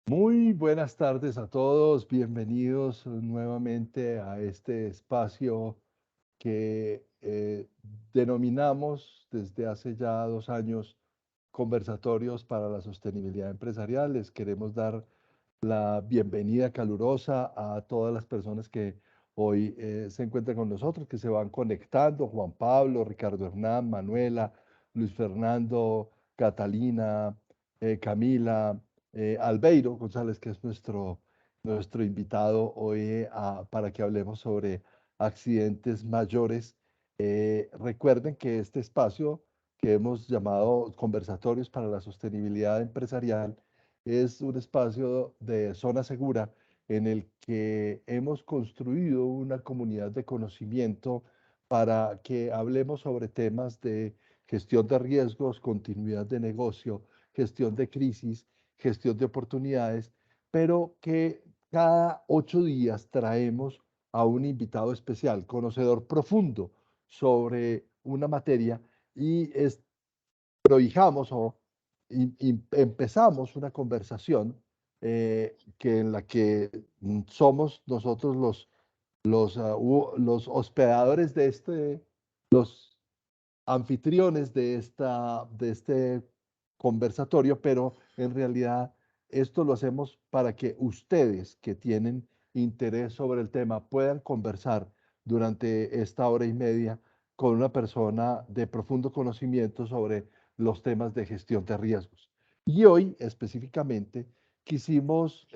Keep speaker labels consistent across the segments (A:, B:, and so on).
A: Muy buenas tardes a todos, bienvenidos nuevamente a este espacio que denominamos desde hace ya 2 años conversatorios para la sostenibilidad empresarial. Les queremos dar la bienvenida calurosa a todas las personas que hoy se encuentran con nosotros, que se van conectando: Juan Pablo, Ricardo Hernán, Manuela, Luis Fernando, Catalina, Camila, Albeiro González, que es nuestro invitado hoy para que hablemos sobre accidentes mayores. Recuerden que este espacio que hemos llamado Conversatorios para la Sostenibilidad Empresarial es un espacio de zona segura en el que hemos construido una comunidad de conocimiento para que hablemos sobre temas de gestión de riesgos, continuidad de negocio, gestión de crisis, gestión de oportunidades, pero que cada 8 días traemos a un invitado especial, conocedor profundo sobre una materia, y prohijamos empezamos una conversación en la que somos nosotros los hospedadores los anfitriones de este conversatorio, pero en realidad esto lo hacemos para que ustedes que tienen interés sobre el tema puedan conversar durante esta hora y media con una persona de profundo conocimiento sobre los temas de gestión de riesgos. Y hoy específicamente quisimos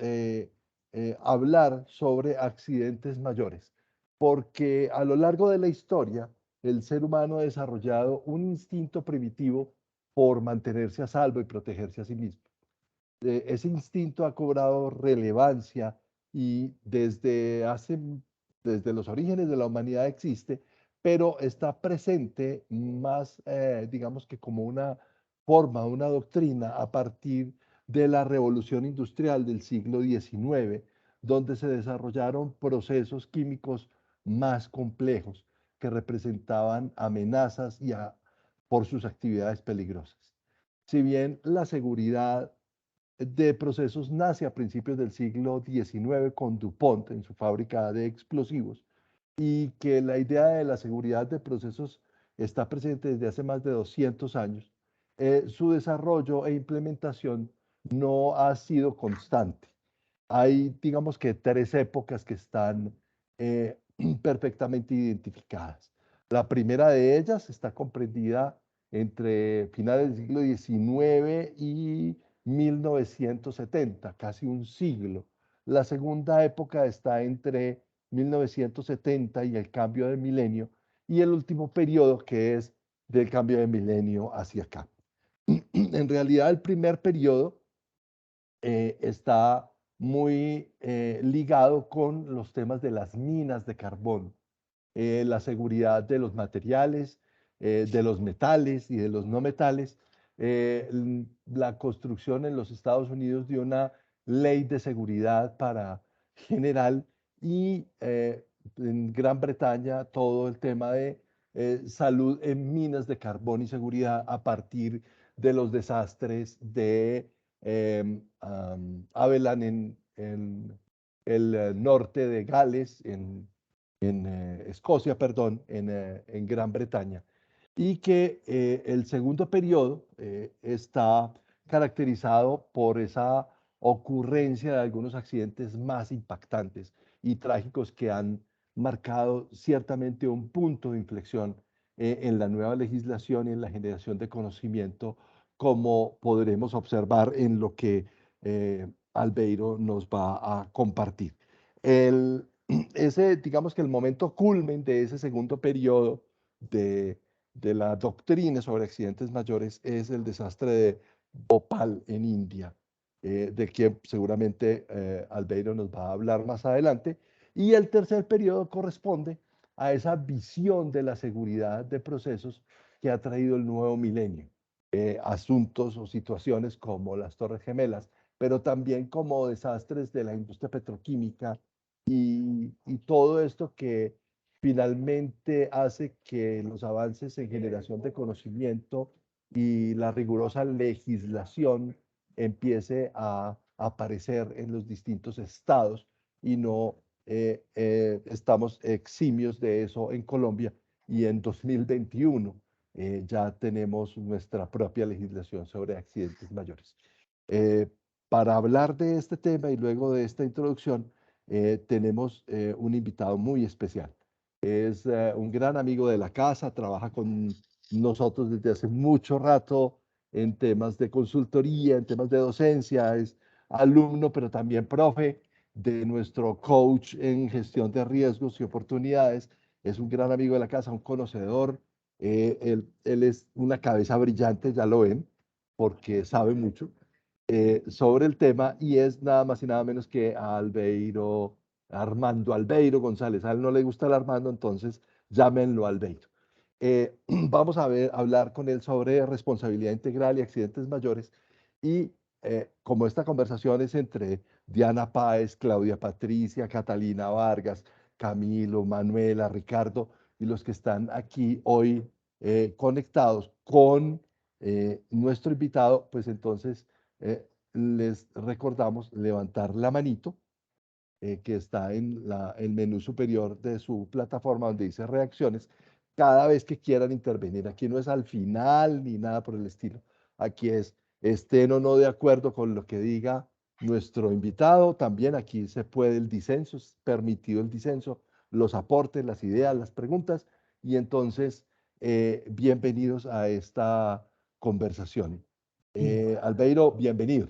A: hablar sobre accidentes mayores, porque a lo largo de la historia el ser humano ha desarrollado un instinto primitivo por mantenerse a salvo y protegerse a sí mismo. Ese instinto ha cobrado relevancia y desde los orígenes de la humanidad existe, pero está presente más, digamos que como una forma, una doctrina a partir de la revolución industrial del siglo XIX, donde se desarrollaron procesos químicos más complejos que representaban amenazas por sus actividades peligrosas. Si bien la seguridad de procesos nace a principios del siglo XIX con DuPont en su fábrica de explosivos, y que la idea de la seguridad de procesos está presente desde hace más de 200 años, su desarrollo e implementación no ha sido constante. Hay, digamos que, tres épocas que están eh, perfectamente identificadas. La primera de ellas está comprendida entre finales del siglo XIX y 1970, casi un siglo. La segunda época está entre 1970 y el cambio de milenio, y el último periodo que es del cambio de milenio hacia acá. En realidad, el primer periodo está muy ligado con los temas de las minas de carbón, la seguridad de los materiales, de los metales y de los no metales. La construcción en los Estados Unidos de una ley de seguridad para general, y en Gran Bretaña todo el tema de salud en minas de carbón y seguridad a partir de los desastres de Avellan en el norte de Gales, en Escocia, perdón, en Gran Bretaña, y que el segundo periodo está caracterizado por esa ocurrencia de algunos accidentes más impactantes y trágicos que han marcado ciertamente un punto de inflexión en la nueva legislación y en la generación de conocimiento, como podremos observar en lo que Albeiro nos va a compartir. El, digamos que el momento culmen de ese segundo periodo de, de la doctrina sobre accidentes mayores es el desastre de Bhopal en India, de quien seguramente Albeiro nos va a hablar más adelante. Y el tercer periodo corresponde a esa visión de la seguridad de procesos que ha traído el nuevo milenio. Asuntos o situaciones como las Torres Gemelas, pero también como desastres de la industria petroquímica, y todo esto que finalmente hace que los avances en generación de conocimiento y la rigurosa legislación empiece a aparecer en los distintos estados y no estamos eximios de eso en Colombia y en 2021 ya tenemos nuestra propia legislación sobre accidentes mayores. Eh, para hablar de este tema y luego de esta introducción, tenemos un invitado muy especial. Es un gran amigo de la casa, trabaja con nosotros desde hace mucho rato en temas de consultoría, en temas de docencia, es alumno, pero también profe de nuestro coach en gestión de riesgos y oportunidades. Es un gran amigo de la casa, un conocedor. Él es una cabeza brillante, ya lo ven, porque sabe mucho sobre el tema y es nada más y nada menos que Albeiro, Armando Albeiro González. A él no le gusta el Armando, entonces llámenlo Albeiro. Vamos a hablar con él sobre responsabilidad integral y accidentes mayores. Y como esta conversación es entre Diana Páez, Claudia Patricia, Catalina Vargas, Camilo, Manuela, Ricardo y los que están aquí hoy conectados con nuestro invitado, pues entonces les recordamos levantar la manito que está en el menú superior de su plataforma donde dice reacciones, cada vez que quieran intervenir. Aquí no es al final ni nada por el estilo. Aquí es estén o no de acuerdo con lo que diga nuestro invitado. También aquí se puede el disenso, es permitido el disenso, los aportes, las ideas, las preguntas. Y entonces, bienvenidos a esta conversación. Albeiro, bienvenido.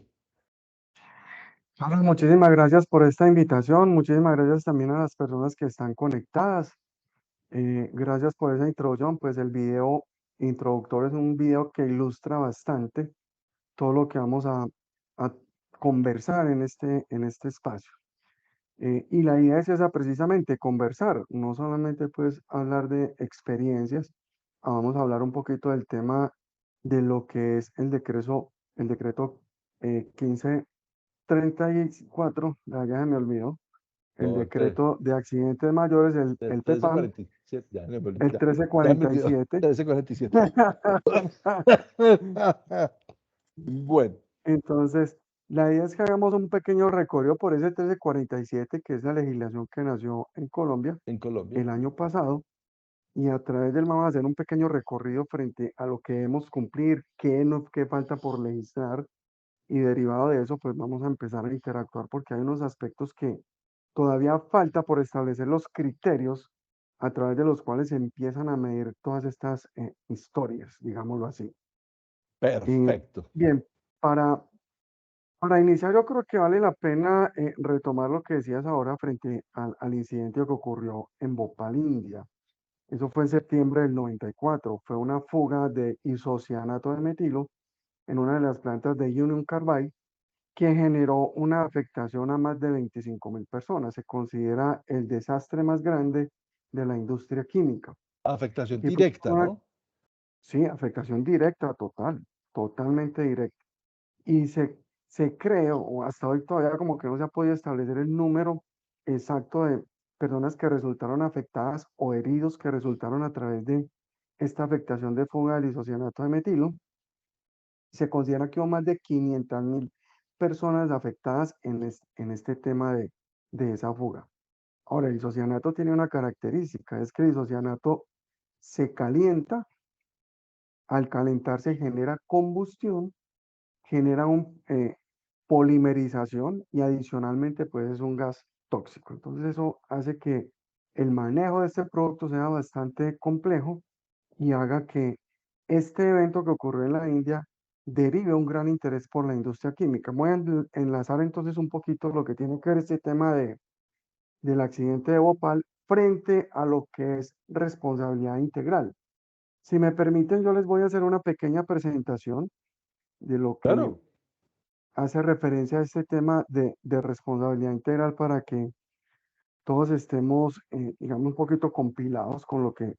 B: Carlos, muchísimas gracias por esta invitación, muchísimas gracias también a las personas que están conectadas. Gracias por esa introducción, pues el video introductor es un video que ilustra bastante todo lo que vamos a conversar en este espacio. Y la idea es esa precisamente, conversar, no solamente pues hablar de experiencias, vamos a hablar un poquito del tema de lo que es el decreto 1534, ya se me olvidó, el
A: No,
B: decreto de accidentes mayores, el PEPAM,
A: 1347, ya, me olvidó,
B: el
A: ya me olvidó,
B: 1347.
A: 1347. Bueno,
B: Entonces, la idea es que hagamos un pequeño recorrido por ese 1347, que es la legislación que nació en Colombia
A: en Colombia,
B: el año pasado, y a través del vamos a hacer un pequeño recorrido frente a lo que debemos cumplir, qué falta por legislar, y derivado de eso, pues vamos a empezar a interactuar porque hay unos aspectos que todavía falta por establecer los criterios a través de los cuales se empiezan a medir todas estas historias, digámoslo así. Eh,
A: perfecto.
B: bien, para, para iniciar yo creo que vale la pena retomar lo que decías ahora frente al incidente que ocurrió en Bhopal, India. Eso fue en septiembre del 94. Fue una fuga de isocianato de metilo en una de las plantas de Union Carbide que generó una afectación a más de 25.000 personas. Se considera el desastre más grande de la industria química.
A: Afectación
B: Y fue
A: directa,
B: una,
A: ¿no?
B: sí, afectación directa, total, totalmente directa. Y se cree, o hasta hoy todavía como que no se ha podido establecer el número exacto de personas que resultaron afectadas o heridos que resultaron a través de esta afectación de fuga del isocianato de metilo. Se considera que hubo más de 500.000 personas afectadas en este tema de esa fuga. Ahora, el isocianato tiene una característica, es que el isocianato se calienta, al calentarse genera combustión, genera polimerización y adicionalmente pues es un gas tóxico. Entonces eso hace que el manejo de este producto sea bastante complejo y haga que este evento que ocurrió en la India derive un gran interés por la industria química. Voy a enlazar entonces un poquito lo que tiene que ver este tema del accidente de Bhopal frente a lo que es responsabilidad integral. Si me permiten, yo les voy a hacer una pequeña presentación de lo que
A: Claro.
B: hace referencia a este tema de responsabilidad integral para que todos estemos, digamos, un poquito compilados con lo que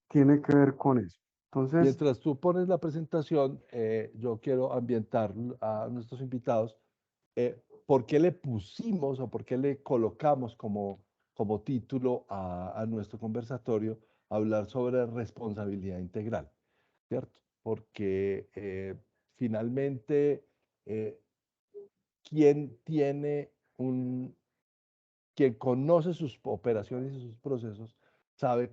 B: tiene que ver con eso. Entonces,
A: Mientras tú pones la presentación, yo quiero ambientar a nuestros invitados. ¿Por qué le pusimos o por qué le colocamos como título a nuestro conversatorio hablar sobre responsabilidad integral? ¿Cierto? Porque finalmente quien tiene quien conoce sus operaciones y sus procesos, sabe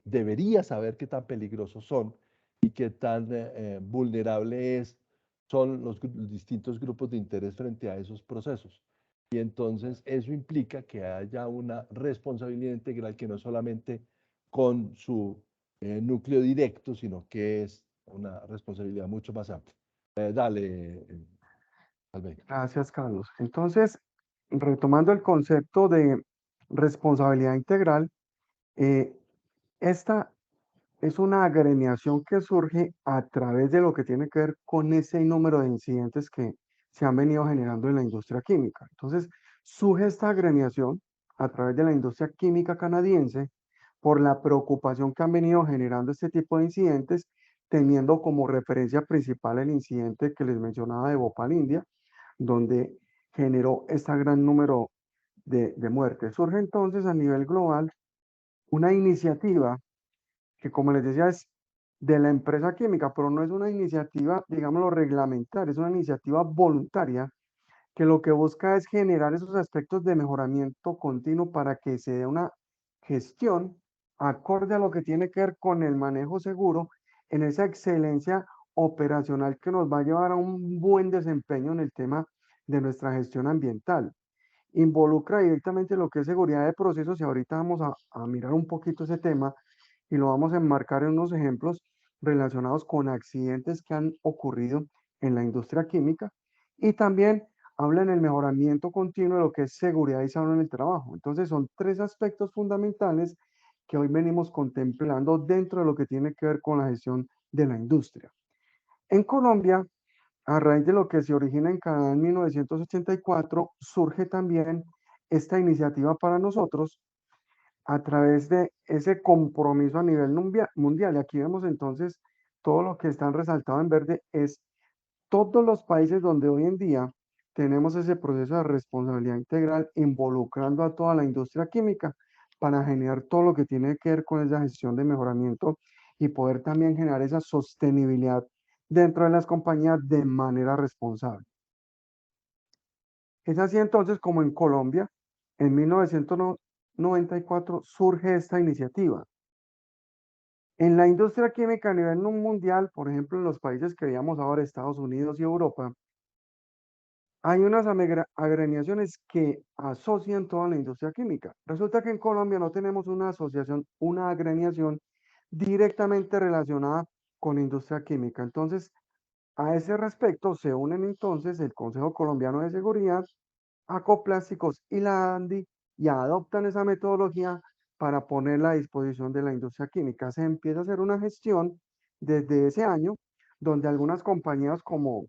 A: debería saber qué tan peligrosos son y qué tan vulnerable son los distintos grupos de interés frente a esos procesos. Y entonces eso implica que haya una responsabilidad integral que no solamente con su núcleo directo, sino que es una responsabilidad mucho más amplia. Dale, Albeiro.
B: Gracias, Carlos. Entonces, retomando el concepto de responsabilidad integral, eh, esta es una agremiación que surge a través de lo que tiene que ver con ese número de incidentes que se han venido generando en la industria química. Entonces, surge esta agremiación a través de la industria química canadiense por la preocupación que han venido generando este tipo de incidentes, teniendo como referencia principal el incidente que les mencionaba de Bhopal, India, donde generó este gran número de muertes. Surge entonces a nivel global una iniciativa que, como les decía, es de la empresa química, pero no es una iniciativa, digámoslo, reglamentaria, es una iniciativa voluntaria que lo que busca es generar esos aspectos de mejoramiento continuo para que se dé una gestión acorde a lo que tiene que ver con el manejo seguro en esa excelencia operacional que nos va a llevar a un buen desempeño en el tema de nuestra gestión ambiental. Involucra directamente lo que es seguridad de procesos y ahorita vamos a mirar un poquito ese tema y lo vamos a enmarcar en unos ejemplos relacionados con accidentes que han ocurrido en la industria química y también habla en el mejoramiento continuo de lo que es seguridad y salud en el trabajo. Entonces son tres aspectos fundamentales que hoy venimos contemplando dentro de lo que tiene que ver con la gestión de la industria. En Colombia, a raíz de lo que se origina en Canadá en 1984, surge también esta iniciativa para nosotros a través de ese compromiso a nivel mundial. Y aquí vemos entonces todo lo que están resaltado en verde es todos los países donde hoy en día tenemos ese proceso de responsabilidad integral involucrando a toda la industria química para generar todo lo que tiene que ver con esa gestión de mejoramiento y poder también generar esa sostenibilidad dentro de las compañías de manera responsable. Es así entonces como en Colombia, en 1994, surge esta iniciativa. En la industria química a nivel mundial, por ejemplo, en los países que veíamos ahora, Estados Unidos y Europa, hay unas agremiaciones que asocian toda la industria química. Resulta que en Colombia no tenemos una asociación, una agremiación directamente relacionada con la industria química. Entonces, a ese respecto, se unen entonces el Consejo Colombiano de Seguridad, Acoplásticos y la ANDI y adoptan esa metodología para ponerla a disposición de la industria química. Se empieza a hacer una gestión desde ese año, donde algunas compañías como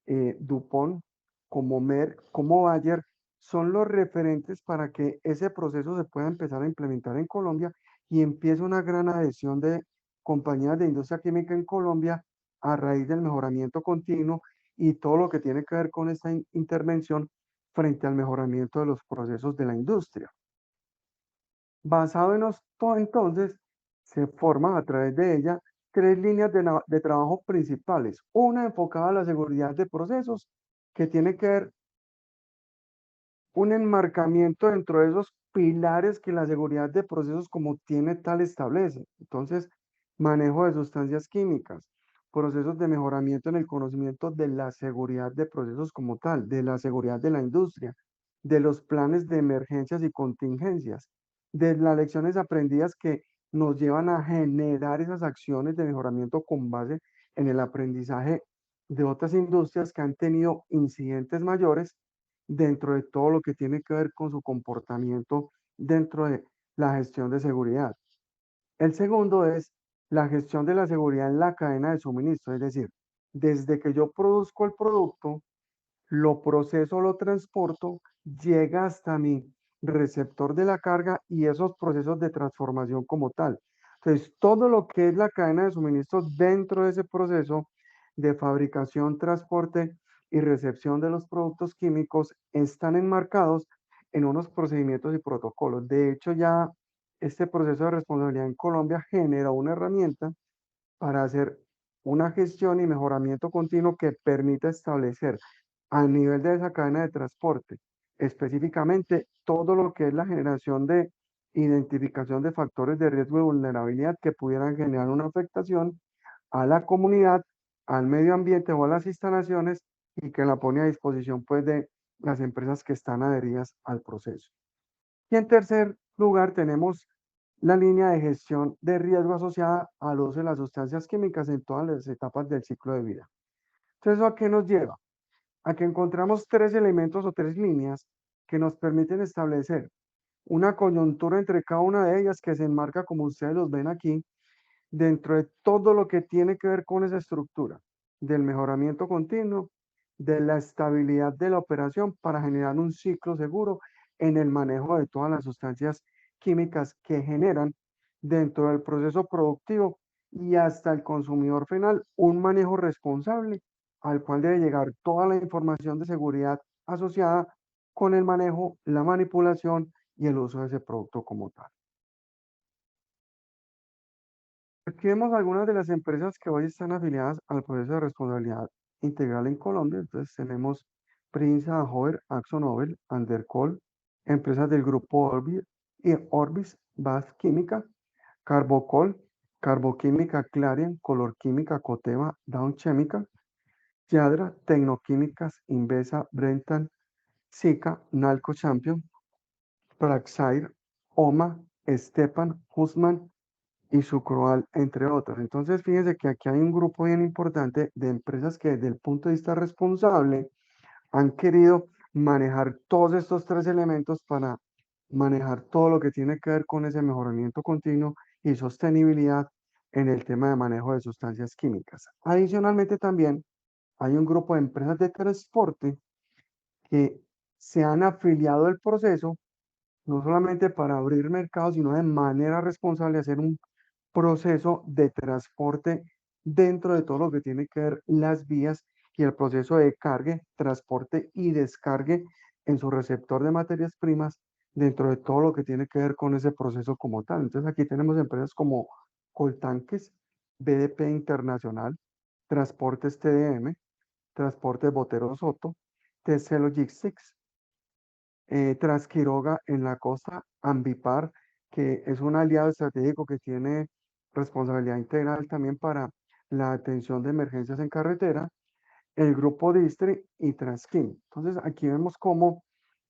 B: DuPont, como Merck, como Bayer, son los referentes para que ese proceso se pueda empezar a implementar en Colombia y empieza una gran adhesión de compañías de industria química en Colombia a raíz del mejoramiento continuo y todo lo que tiene que ver con esta intervención frente al mejoramiento de los procesos de la industria. Basado en esto, entonces, se forman a través de ella tres líneas de trabajo principales. Una enfocada a la seguridad de procesos, que tiene que ver un enmarcamiento dentro de esos pilares que la seguridad de procesos como tiene tal establece. Entonces, manejo de sustancias químicas, procesos de mejoramiento en el conocimiento de la seguridad de procesos como tal, de la seguridad de la industria, de los planes de emergencias y contingencias, de las lecciones aprendidas que nos llevan a generar esas acciones de mejoramiento con base en el aprendizaje de otras industrias que han tenido incidentes mayores dentro de todo lo que tiene que ver con su comportamiento dentro de la gestión de seguridad. El segundo es la gestión de la seguridad en la cadena de suministro, es decir, desde que yo produzco el producto, lo proceso, lo transporto, llega hasta mi receptor de la carga y esos procesos de transformación como tal. Entonces, todo lo que es la cadena de suministro dentro de ese proceso de fabricación, transporte y recepción de los productos químicos están enmarcados en unos procedimientos y protocolos. De hecho, ya este proceso de responsabilidad en Colombia genera una herramienta para hacer una gestión y mejoramiento continuo que permita establecer a nivel de esa cadena de transporte, específicamente todo lo que es la generación de identificación de factores de riesgo y vulnerabilidad que pudieran generar una afectación a la comunidad, al medio ambiente o a las instalaciones y que la pone a disposición pues de las empresas que están adheridas al proceso. Y en tercer lugar tenemos la línea de gestión de riesgo asociada al uso de las sustancias químicas en todas las etapas del ciclo de vida. Entonces, ¿eso a qué nos lleva? A que encontramos tres elementos o tres líneas que nos permiten establecer una coyuntura entre cada una de ellas que se enmarca, como ustedes los ven aquí, dentro de todo lo que tiene que ver con esa estructura del mejoramiento continuo, de la estabilidad de la operación para generar un ciclo seguro en el manejo de todas las sustancias químicas que generan dentro del proceso productivo y hasta el consumidor final un manejo responsable al cual debe llegar toda la información de seguridad asociada con el manejo, la manipulación y el uso de ese producto como tal. Aquí vemos algunas de las empresas que hoy están afiliadas al proceso de responsabilidad integral en Colombia. Entonces tenemos Prince, Hover, AkzoNobel, Andercol, empresas del grupo Orbis, y Orbis, Bas Química, Carbocol, Carboquímica, Clarion, Color Química, Coteva, Dow Chemical, Yadra, Tecnoquímicas, Invesa, Brentan, Sika, Nalco Champion, Praxair, OMA, Stepan, Husman, y Sucroal, entre otros. Entonces, fíjense que aquí hay un grupo bien importante de empresas que desde el punto de vista responsable han querido manejar todos estos tres elementos para manejar todo lo que tiene que ver con ese mejoramiento continuo y sostenibilidad en el tema de manejo de sustancias químicas. Adicionalmente, también hay un grupo de empresas de transporte que se han afiliado al proceso no solamente para abrir mercados, sino de manera responsable hacer un proceso de transporte dentro de todo lo que tiene que ver las vías y el proceso de cargue, transporte y descargue en su receptor de materias primas dentro de todo lo que tiene que ver con ese proceso como tal. Entonces aquí tenemos empresas como Coltanques, BDP Internacional, Transportes TDM, Transportes Botero Soto, TC Logistics, Trasquiroga en la costa, Ambipar, que es un aliado estratégico que tiene responsabilidad integral también para la atención de emergencias en carretera, el grupo Distri y Transquim. Entonces, aquí vemos cómo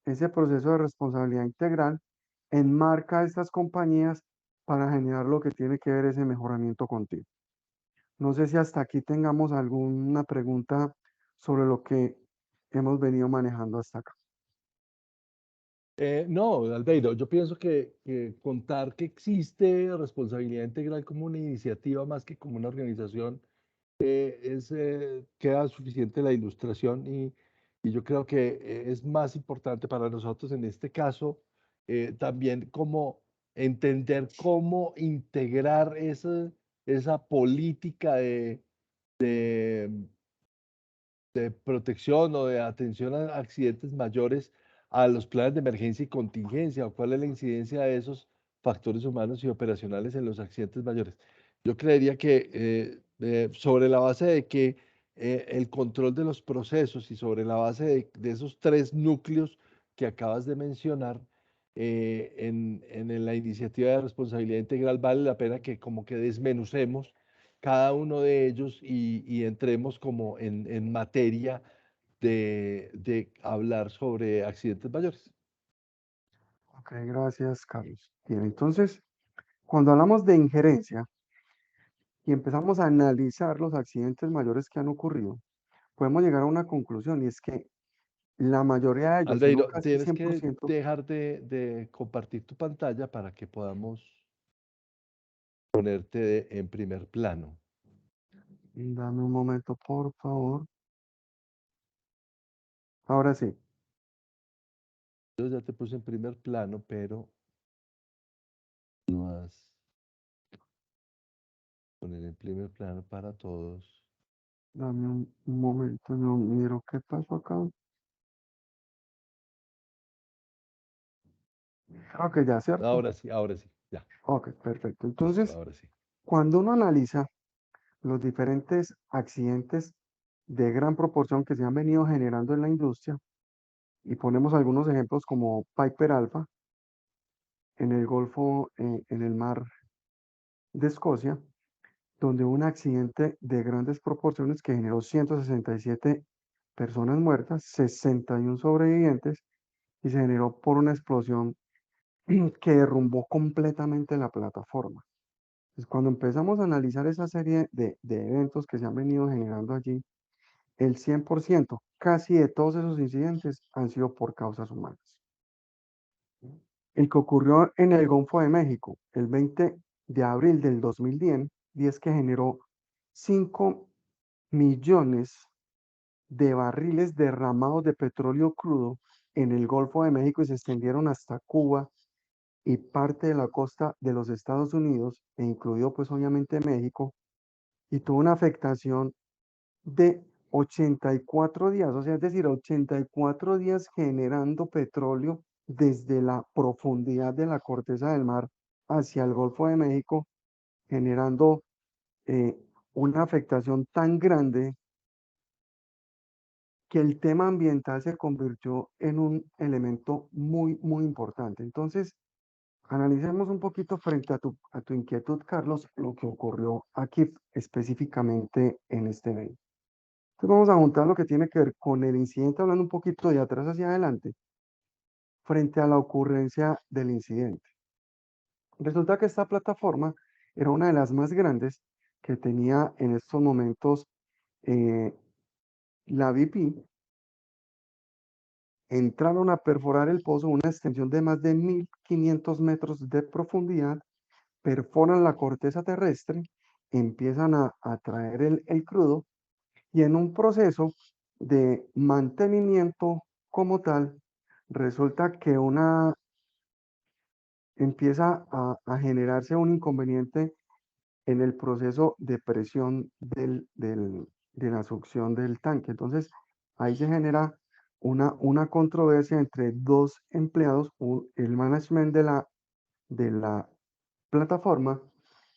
B: ese proceso de responsabilidad integral enmarca a estas compañías para generar lo que tiene que ver ese mejoramiento continuo. No sé si hasta aquí tengamos alguna pregunta sobre lo que hemos venido manejando hasta acá.
A: No, Albeiro, yo pienso que contar que existe responsabilidad integral como una iniciativa más que como una organización queda suficiente la ilustración y yo creo que es más importante para nosotros en este caso también como entender cómo integrar esa política de de protección o de atención a accidentes mayores a los planes de emergencia y contingencia o cuál es la incidencia de esos factores humanos y operacionales en los accidentes mayores. Yo creería que sobre la base de que el control de los procesos y sobre la base de esos tres núcleos que acabas de mencionar, en la iniciativa de responsabilidad integral vale la pena que como que desmenucemos cada uno de ellos y entremos como en materia de hablar sobre accidentes mayores.
B: Ok, gracias, Carlos. Bien, entonces, cuando hablamos de injerencia y empezamos a analizar los accidentes mayores que han ocurrido, podemos llegar a una conclusión y es que la mayoría de ellos, si no
A: Albeiro,
B: casi
A: tienes
B: cien por
A: que
B: ciento,
A: dejar de compartir tu pantalla para que podamos ponerte en primer plano.
B: dame un momento, por favor. Ahora sí,
A: Yo ya te puse en primer plano, pero no vas a poner en primer plano para todos.
B: dame un momento, yo miro qué pasó acá. Ok, ya, ¿cierto?
A: Ahora sí, ya,
B: Ok, perfecto.
A: listo,
B: Entonces,
A: ahora sí.
B: cuando uno analiza los diferentes accidentes de gran proporción que se han venido generando en la industria, y ponemos algunos ejemplos como Piper Alpha en el Golfo, en el mar de Escocia, donde hubo un accidente de grandes proporciones que generó 167 personas muertas, 61 sobrevivientes, y se generó por una explosión que derrumbó completamente la plataforma. Entonces, cuando empezamos a analizar esa serie de eventos que se han venido generando allí, el 100%, casi de todos esos incidentes han sido por causas humanas. El que ocurrió en el Golfo de México el 20 de abril del 2010, que generó 5 millones de barriles derramados de petróleo crudo en el Golfo de México y se extendieron hasta Cuba y parte de la costa de los Estados Unidos, e incluido pues obviamente México, y tuvo una afectación de 84 días, o sea, es decir, 84 días generando petróleo desde la profundidad de la corteza del mar hacia el Golfo de México, generando eh, una afectación tan grande que el tema ambiental se convirtió en un elemento muy, muy importante. Entonces, analicemos un poquito frente a tu inquietud, Carlos, lo que ocurrió aquí específicamente en este evento. Entonces vamos a juntar lo que tiene que ver con el incidente, hablando un poquito de atrás hacia adelante, frente a la ocurrencia del incidente. Resulta que esta plataforma era una de las más grandes que tenía en estos momentos eh, la BP. Entraron a perforar el pozo, una extensión de más de 1500 metros de profundidad, perforan la corteza terrestre, empiezan a traer el crudo, y en un proceso de mantenimiento como tal, resulta que empieza a generarse un inconveniente en el proceso de presión de la succión del tanque. Entonces, ahí se genera una controversia entre dos empleados, el management de la plataforma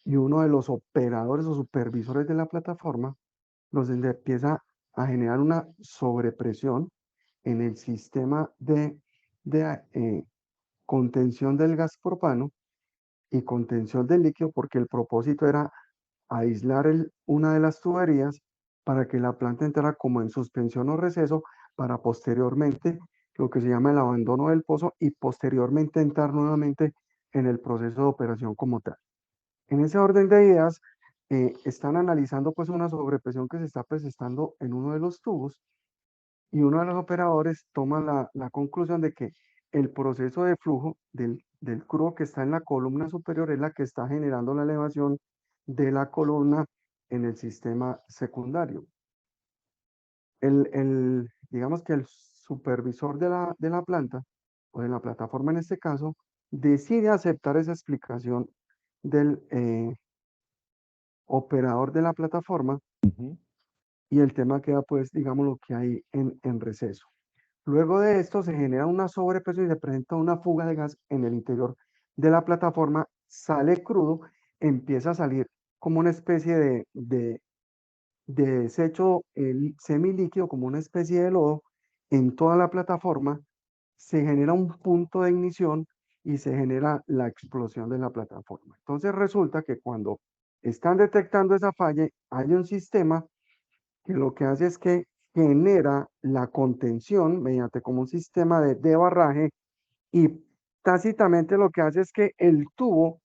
B: y uno de los operadores o supervisores de la plataforma, donde empieza a generar una sobrepresión en el sistema de contención del gas propano y contención del líquido, porque el propósito era aislar una de las tuberías para que la planta entrara como en suspensión o receso, para posteriormente lo que se llama el abandono del pozo y posteriormente entrar nuevamente en el proceso de operación como tal. En ese orden de ideas, están analizando pues una sobrepresión que se está presentando en uno de los tubos, y uno de los operadores toma la conclusión de que el proceso de flujo del crudo que está en la columna superior es la que está generando la elevación de la columna en el sistema secundario. Digamos que el supervisor de la planta, o de la plataforma en este caso, decide aceptar esa explicación del operador de la plataforma,
A: Ujú.
B: y el tema queda pues, digamos, lo que hay en receso. Luego de esto se genera una sobrepresión y se presenta una fuga de gas en el interior de la plataforma, sale crudo, empieza a salir como una especie de desecho semilíquido, como una especie de lodo en toda la plataforma, se genera un punto de ignición y se genera la explosión de la plataforma. Entonces resulta que cuando están detectando esa falla, hay un sistema que lo que hace es que genera la contención mediante como un sistema de barraje, y tácitamente lo que hace es que el tubo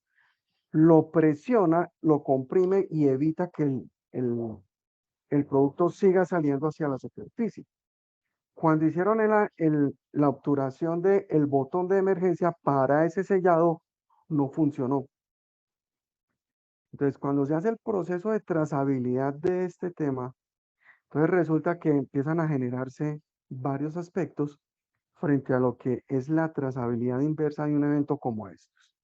B: lo presiona, lo comprime y evita que el producto siga saliendo hacia la superficie. Cuando hicieron la obturación del botón de emergencia para ese sellado, no funcionó. Entonces, cuando se hace el proceso de trazabilidad de este tema, entonces resulta que empiezan a generarse varios aspectos frente a lo que es la trazabilidad inversa de un evento como estos.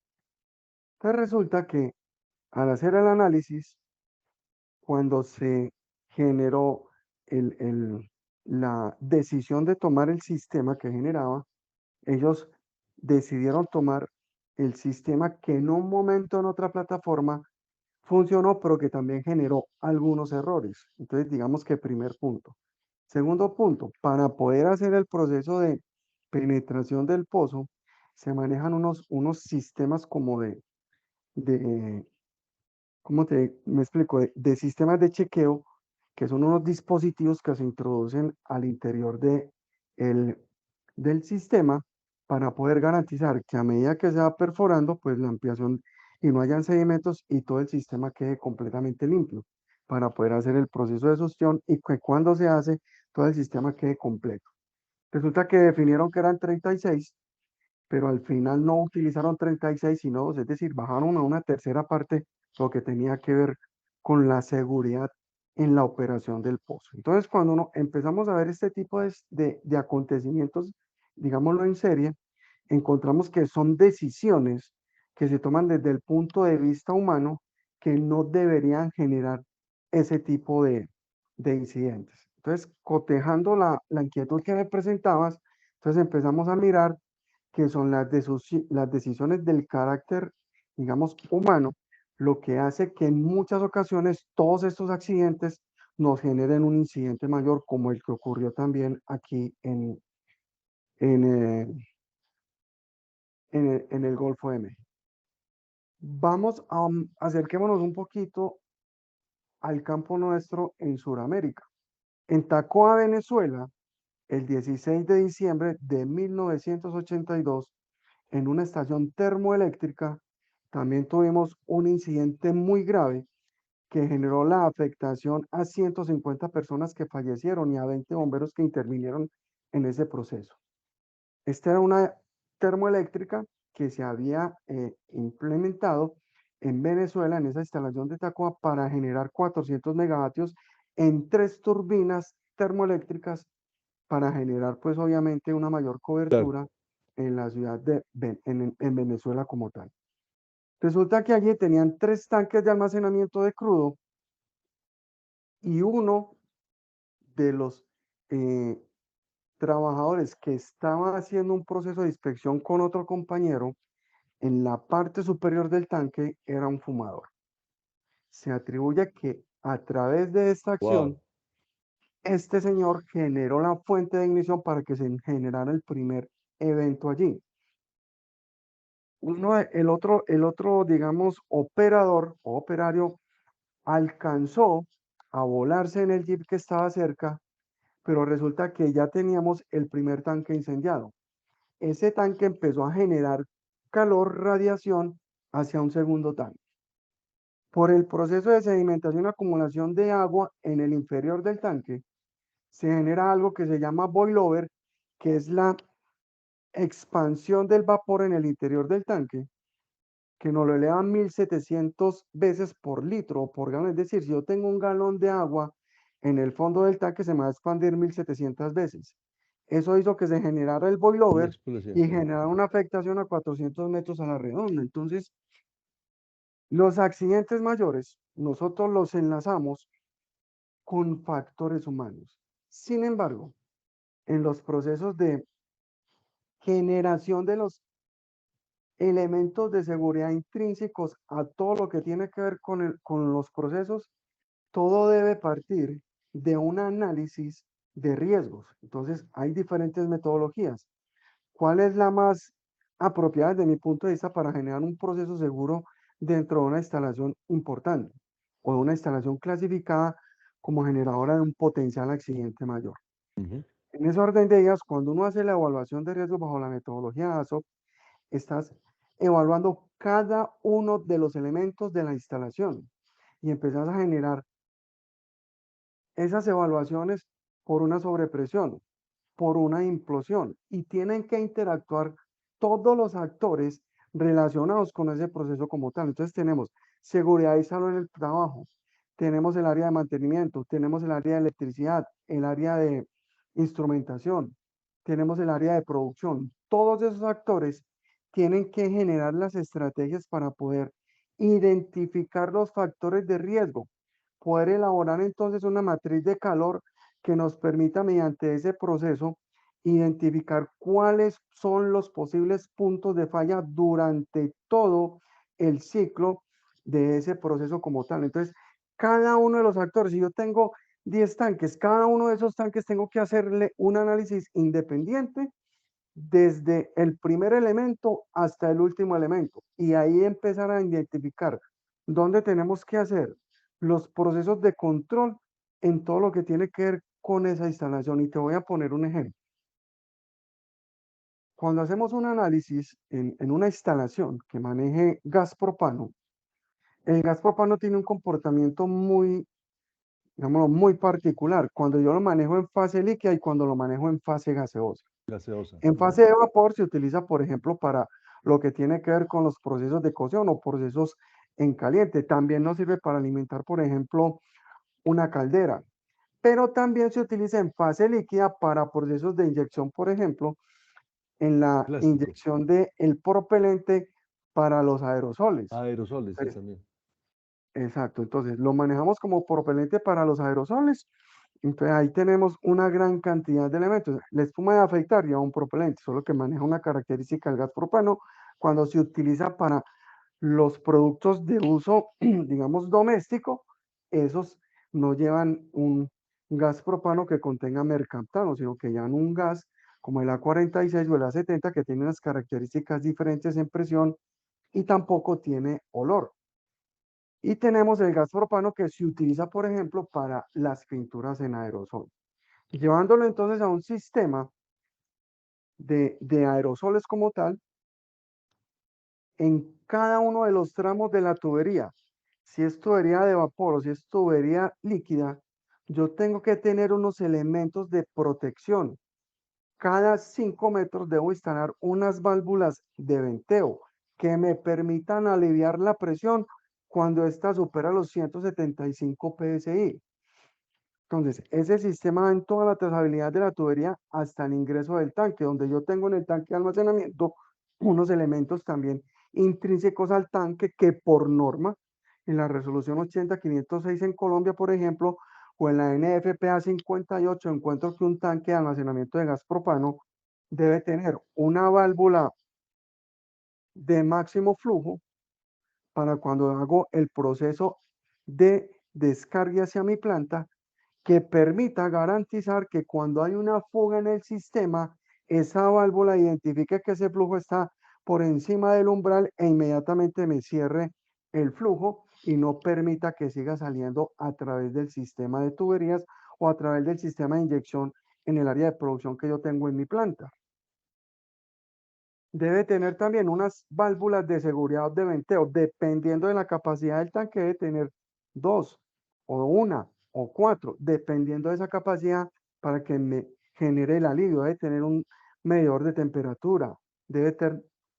B: Entonces resulta que al hacer el análisis, cuando se generó la decisión de tomar el sistema que generaba, ellos decidieron tomar el sistema que en un momento en otra plataforma funcionó, pero que también generó algunos errores. Entonces, digamos que primer punto. Segundo punto, para poder hacer el proceso de penetración del pozo, se manejan unos sistemas como de ¿cómo me explico? De sistemas de chequeo, que son unos dispositivos que se introducen al interior el, del sistema para poder garantizar que a medida que se va perforando, pues la ampliación y no hayan sedimentos y todo el sistema quede completamente limpio para poder hacer el proceso de succión y que cuando se hace, todo el sistema quede completo. Resulta que definieron que eran 36, pero al final no utilizaron 36 sino 2, es decir, bajaron a una tercera parte lo que tenía que ver con la seguridad en la operación del pozo. Entonces, cuando empezamos a ver este tipo de acontecimientos, digámoslo en serie, encontramos que son decisiones que se toman desde el punto de vista humano que no deberían generar ese tipo de incidentes. Entonces, cotejando la inquietud que me presentabas, entonces empezamos a mirar que son las decisiones del carácter, digamos, humano, lo que hace que en muchas ocasiones todos estos accidentes nos generen un incidente mayor, como el que ocurrió también aquí en, eh, en el Golfo de México. Vamos a acerquémonos un poquito al campo nuestro en Sudamérica. En Tacoa, Venezuela, el 16 de diciembre de 1982, en una estación termoeléctrica, también tuvimos un incidente muy grave que generó la afectación a 150 personas que fallecieron y a 20 bomberos que intervinieron en ese proceso. Esta era una termoeléctrica que se había implementado en Venezuela, en esa instalación de Tacoa, para generar 400 megavatios en 3 turbinas termoeléctricas para generar, pues obviamente, una mayor
A: Claro.
B: cobertura en la ciudad en Venezuela como tal. Resulta que allí tenían 3 tanques de almacenamiento de crudo y uno de los eh, trabajadores que estaba haciendo un proceso de inspección con otro compañero en la parte superior del tanque era un fumador. Se atribuye que a través de esta
A: Wow.
B: acción, este señor generó la fuente de ignición para que se generara el primer evento allí. El otro, digamos, operador o operario alcanzó a volarse en el jeep que estaba cerca, pero resulta que ya teníamos el primer tanque incendiado. Ese tanque empezó a generar calor, radiación hacia un segundo tanque. Por el proceso de sedimentación y acumulación de agua en el inferior del tanque, se genera algo que se llama boilover, que es la expansión del vapor en el interior del tanque, que nos lo elevan 1700 veces por litro o por galón. Es decir, si yo tengo un galón de agua en el fondo del tanque, se me va a expandir 1700 veces. Eso hizo que se generara el
A: Una
B: boilover
A: explosión.
B: y generara una afectación a 400 metros a la redonda. Entonces, los accidentes mayores, nosotros los enlazamos con factores humanos. Sin embargo, en los procesos de generación de los elementos de seguridad intrínsecos a todo lo que tiene que ver con los procesos, todo debe partir de un análisis de riesgos. Entonces, hay diferentes metodologías. ¿Cuál es la más apropiada desde mi punto de vista para generar un proceso seguro dentro de una instalación importante o de una instalación clasificada como generadora de un potencial accidente mayor?
A: Ujú.
B: En ese orden de ideas, cuando uno hace la evaluación de riesgos bajo la metodología ASOP, estás evaluando cada uno de los elementos de la instalación y empezás a generar esas evaluaciones por una sobrepresión, por una implosión, y tienen que interactuar todos los actores relacionados con ese proceso como tal. Entonces tenemos seguridad y salud en el trabajo, tenemos el área de mantenimiento, tenemos el área de electricidad, el área de instrumentación, tenemos el área de producción. Todos esos actores tienen que generar las estrategias para poder identificar los factores de riesgo, poder elaborar entonces una matriz de calor que nos permita mediante ese proceso identificar cuáles son los posibles puntos de falla durante todo el ciclo de ese proceso como tal. Entonces, cada uno de los actores, si yo tengo 10 tanques, cada uno de esos tanques tengo que hacerle un análisis independiente desde el primer elemento hasta el último elemento y ahí empezar a identificar dónde tenemos que hacer los procesos de control en todo lo que tiene que ver con esa instalación. Y te voy a poner un ejemplo. Cuando hacemos un análisis en una instalación que maneje gas propano, el gas propano tiene un comportamiento muy, digámoslo, muy particular cuando yo lo manejo en fase líquida y cuando lo manejo en fase gaseosa.
A: Gaseosa.
B: En fase de vapor se utiliza, por ejemplo, para lo que tiene que ver con los procesos de cocción o procesos en caliente. También nos sirve para alimentar, por ejemplo, una caldera. Pero también se utiliza en fase líquida para procesos de inyección, por ejemplo, en la
A: Plástico.
B: inyección del propelente para los aerosoles.
A: Aerosoles, sí,
B: Entonces,
A: también.
B: exacto, entonces lo manejamos como propelente para los aerosoles. Entonces ahí tenemos una gran cantidad de elementos. La espuma de afeitar ya un propelente, solo que maneja una característica del gas propano cuando se utiliza para los productos de uso, digamos, doméstico, esos no llevan un gas propano que contenga mercaptano, sino que llevan un gas como el A46 o el A70 que tiene unas características diferentes en presión y tampoco tiene olor. Y tenemos el gas propano que se utiliza, por ejemplo, para las pinturas en aerosol. Llevándolo entonces a un sistema de aerosoles como tal, en cada uno de los tramos de la tubería, si es tubería de vapor o si es tubería líquida, yo tengo que tener unos elementos de protección. Cada 5 metros debo instalar unas válvulas de venteo que me permitan aliviar la presión cuando ésta supera los 175 psi. Entonces, ese sistema va en toda la trazabilidad de la tubería hasta el ingreso del tanque, donde yo tengo en el tanque de almacenamiento unos elementos también intrínsecos al tanque que por norma, en la resolución 80506 en Colombia, por ejemplo, o en la NFPA 58, encuentro que un tanque de almacenamiento de gas propano debe tener una válvula de máximo flujo para cuando hago el proceso de descarga hacia mi planta que permita garantizar que cuando hay una fuga en el sistema, esa válvula identifique que ese flujo está por encima del umbral e inmediatamente me cierre el flujo y no permita que siga saliendo a través del sistema de tuberías o a través del sistema de inyección en el área de producción que yo tengo en mi planta. Debe tener también unas válvulas de seguridad de venteo, dependiendo de la capacidad del tanque, debe tener dos o una o cuatro, dependiendo de esa capacidad para que me genere el alivio. Debe tener un medidor de temperatura, debe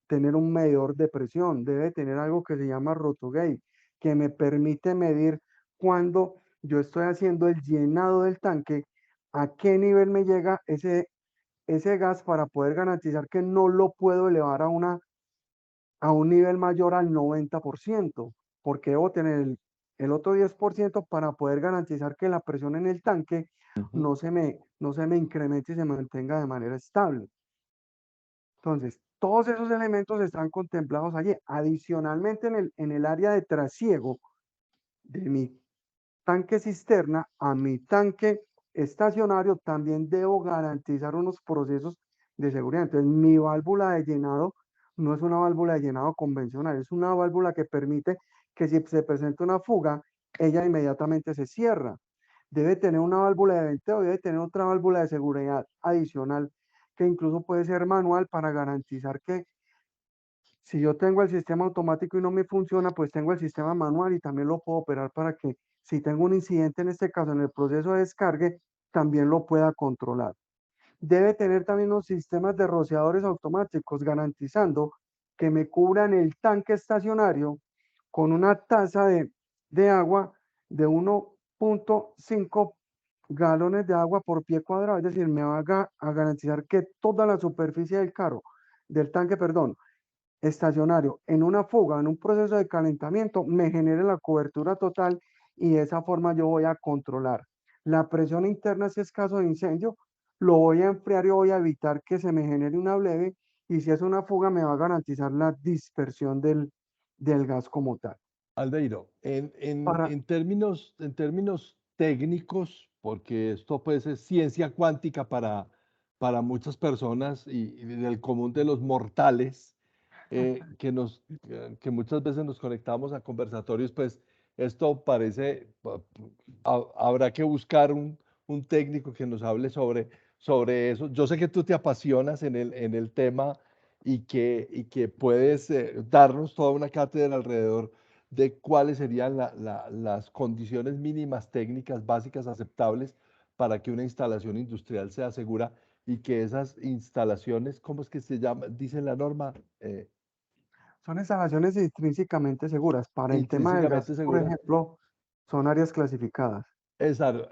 B: tener un medidor de presión, debe tener algo que se llama rotogate, que me permite medir cuando yo estoy haciendo el llenado del tanque, a qué nivel me llega ese gas para poder garantizar que no lo puedo elevar a un nivel mayor al 90%, porque debo tener el otro 10% para poder garantizar que la presión en el tanque
A: Ujú.
B: no se me incremente y se mantenga de manera estable. Entonces, todos esos elementos están contemplados allí. Adicionalmente, en el área de trasiego de mi tanque cisterna a mi tanque estacionario, también debo garantizar unos procesos de seguridad. Entonces, mi válvula de llenado no es una válvula de llenado convencional, es una válvula que permite que si se presenta una fuga, ella inmediatamente se cierra. Debe tener una válvula de venteo, debe tener otra válvula de seguridad adicional, que incluso puede ser manual para garantizar que si yo tengo el sistema automático y no me funciona, pues tengo el sistema manual y también lo puedo operar para que si tengo un incidente, en este caso en el proceso de descargue, también lo pueda controlar. Debe tener también unos sistemas de rociadores automáticos garantizando que me cubran el tanque estacionario con una tasa de agua de 1.5 galones de agua por pie cuadrado, es decir, me va a garantizar que toda la superficie del carro, del tanque, perdón, estacionario en una fuga, en un proceso de calentamiento, me genere la cobertura total y de esa forma yo voy a controlar la presión interna si es caso de incendio, lo voy a enfriar y voy a evitar que se me genere una bleve y si es una fuga me va a garantizar la dispersión del gas como tal.
A: Albeiro,
B: Para,
A: en términos técnicos, porque esto pues es ciencia cuántica para muchas personas y del común de los mortales, que muchas veces nos conectamos a conversatorios, pues esto parece, habrá que buscar un técnico que nos hable sobre eso. Yo sé que tú te apasionas en el tema y que puedes darnos toda una cátedra alrededor de cuáles serían las condiciones mínimas técnicas básicas aceptables para que una instalación industrial sea segura y que esas instalaciones, ¿cómo es que se llama? Dice la norma,
B: son instalaciones intrínsecamente seguras. Para el tema del gas,
A: intrínsecamente
B: por
A: seguras.
B: ejemplo, son áreas clasificadas.
A: Exacto,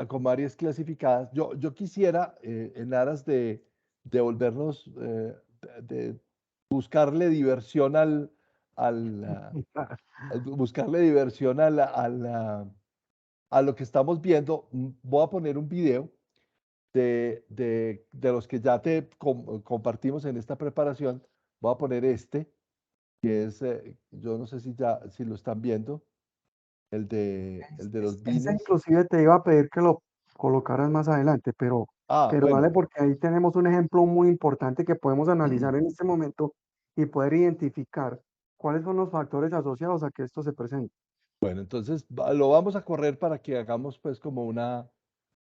A: como áreas clasificadas. Yo quisiera, en aras de volvernos, de buscarle diversión buscarle diversión a lo que estamos viendo, voy a poner un video de los que ya te compartimos en esta preparación. Voy a poner este, que es, yo no sé si lo están viendo, el de los
B: Ese
A: vines.
B: inclusive te iba a pedir que lo colocaras más adelante,
A: Ah,
B: pero dale
A: bueno.
B: porque ahí tenemos un ejemplo muy importante que podemos analizar en este momento y poder identificar cuáles son los factores asociados a que esto se presente.
A: Bueno, entonces lo vamos a correr para que hagamos pues como una,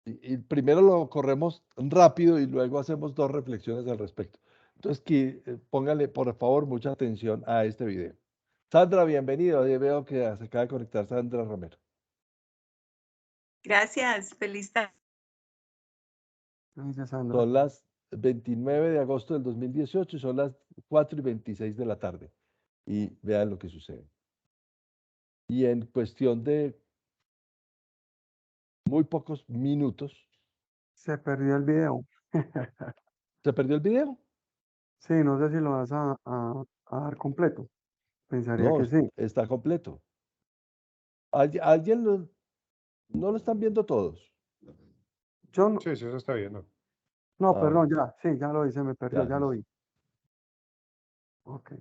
A: y primero lo corremos rápido y luego hacemos dos reflexiones al respecto. Entonces, póngale por favor mucha atención a este video. Sandra, bienvenido. Ahí veo que se acaba de conectar Sandra Romero.
C: Gracias, feliz tarde.
B: Gracias, Sandra.
A: Son las 29 de agosto del 2018 y son las 4:26 de la tarde. Y vean lo que sucede. Y en cuestión de muy pocos minutos,
B: Se perdió el video.
A: ¿se perdió el video?
B: Sí, no sé si lo vas a dar completo. Pensaría
A: No,
B: que sí.
A: está completo. ¿Alguien no lo están viendo todos?
B: Yo no,
D: Sí, sí, se está viendo.
B: no,
A: Ah,
B: perdón, ya, sí, ya lo hice, me perdió,
A: ya,
B: ya lo
A: listo.
B: vi. Ok.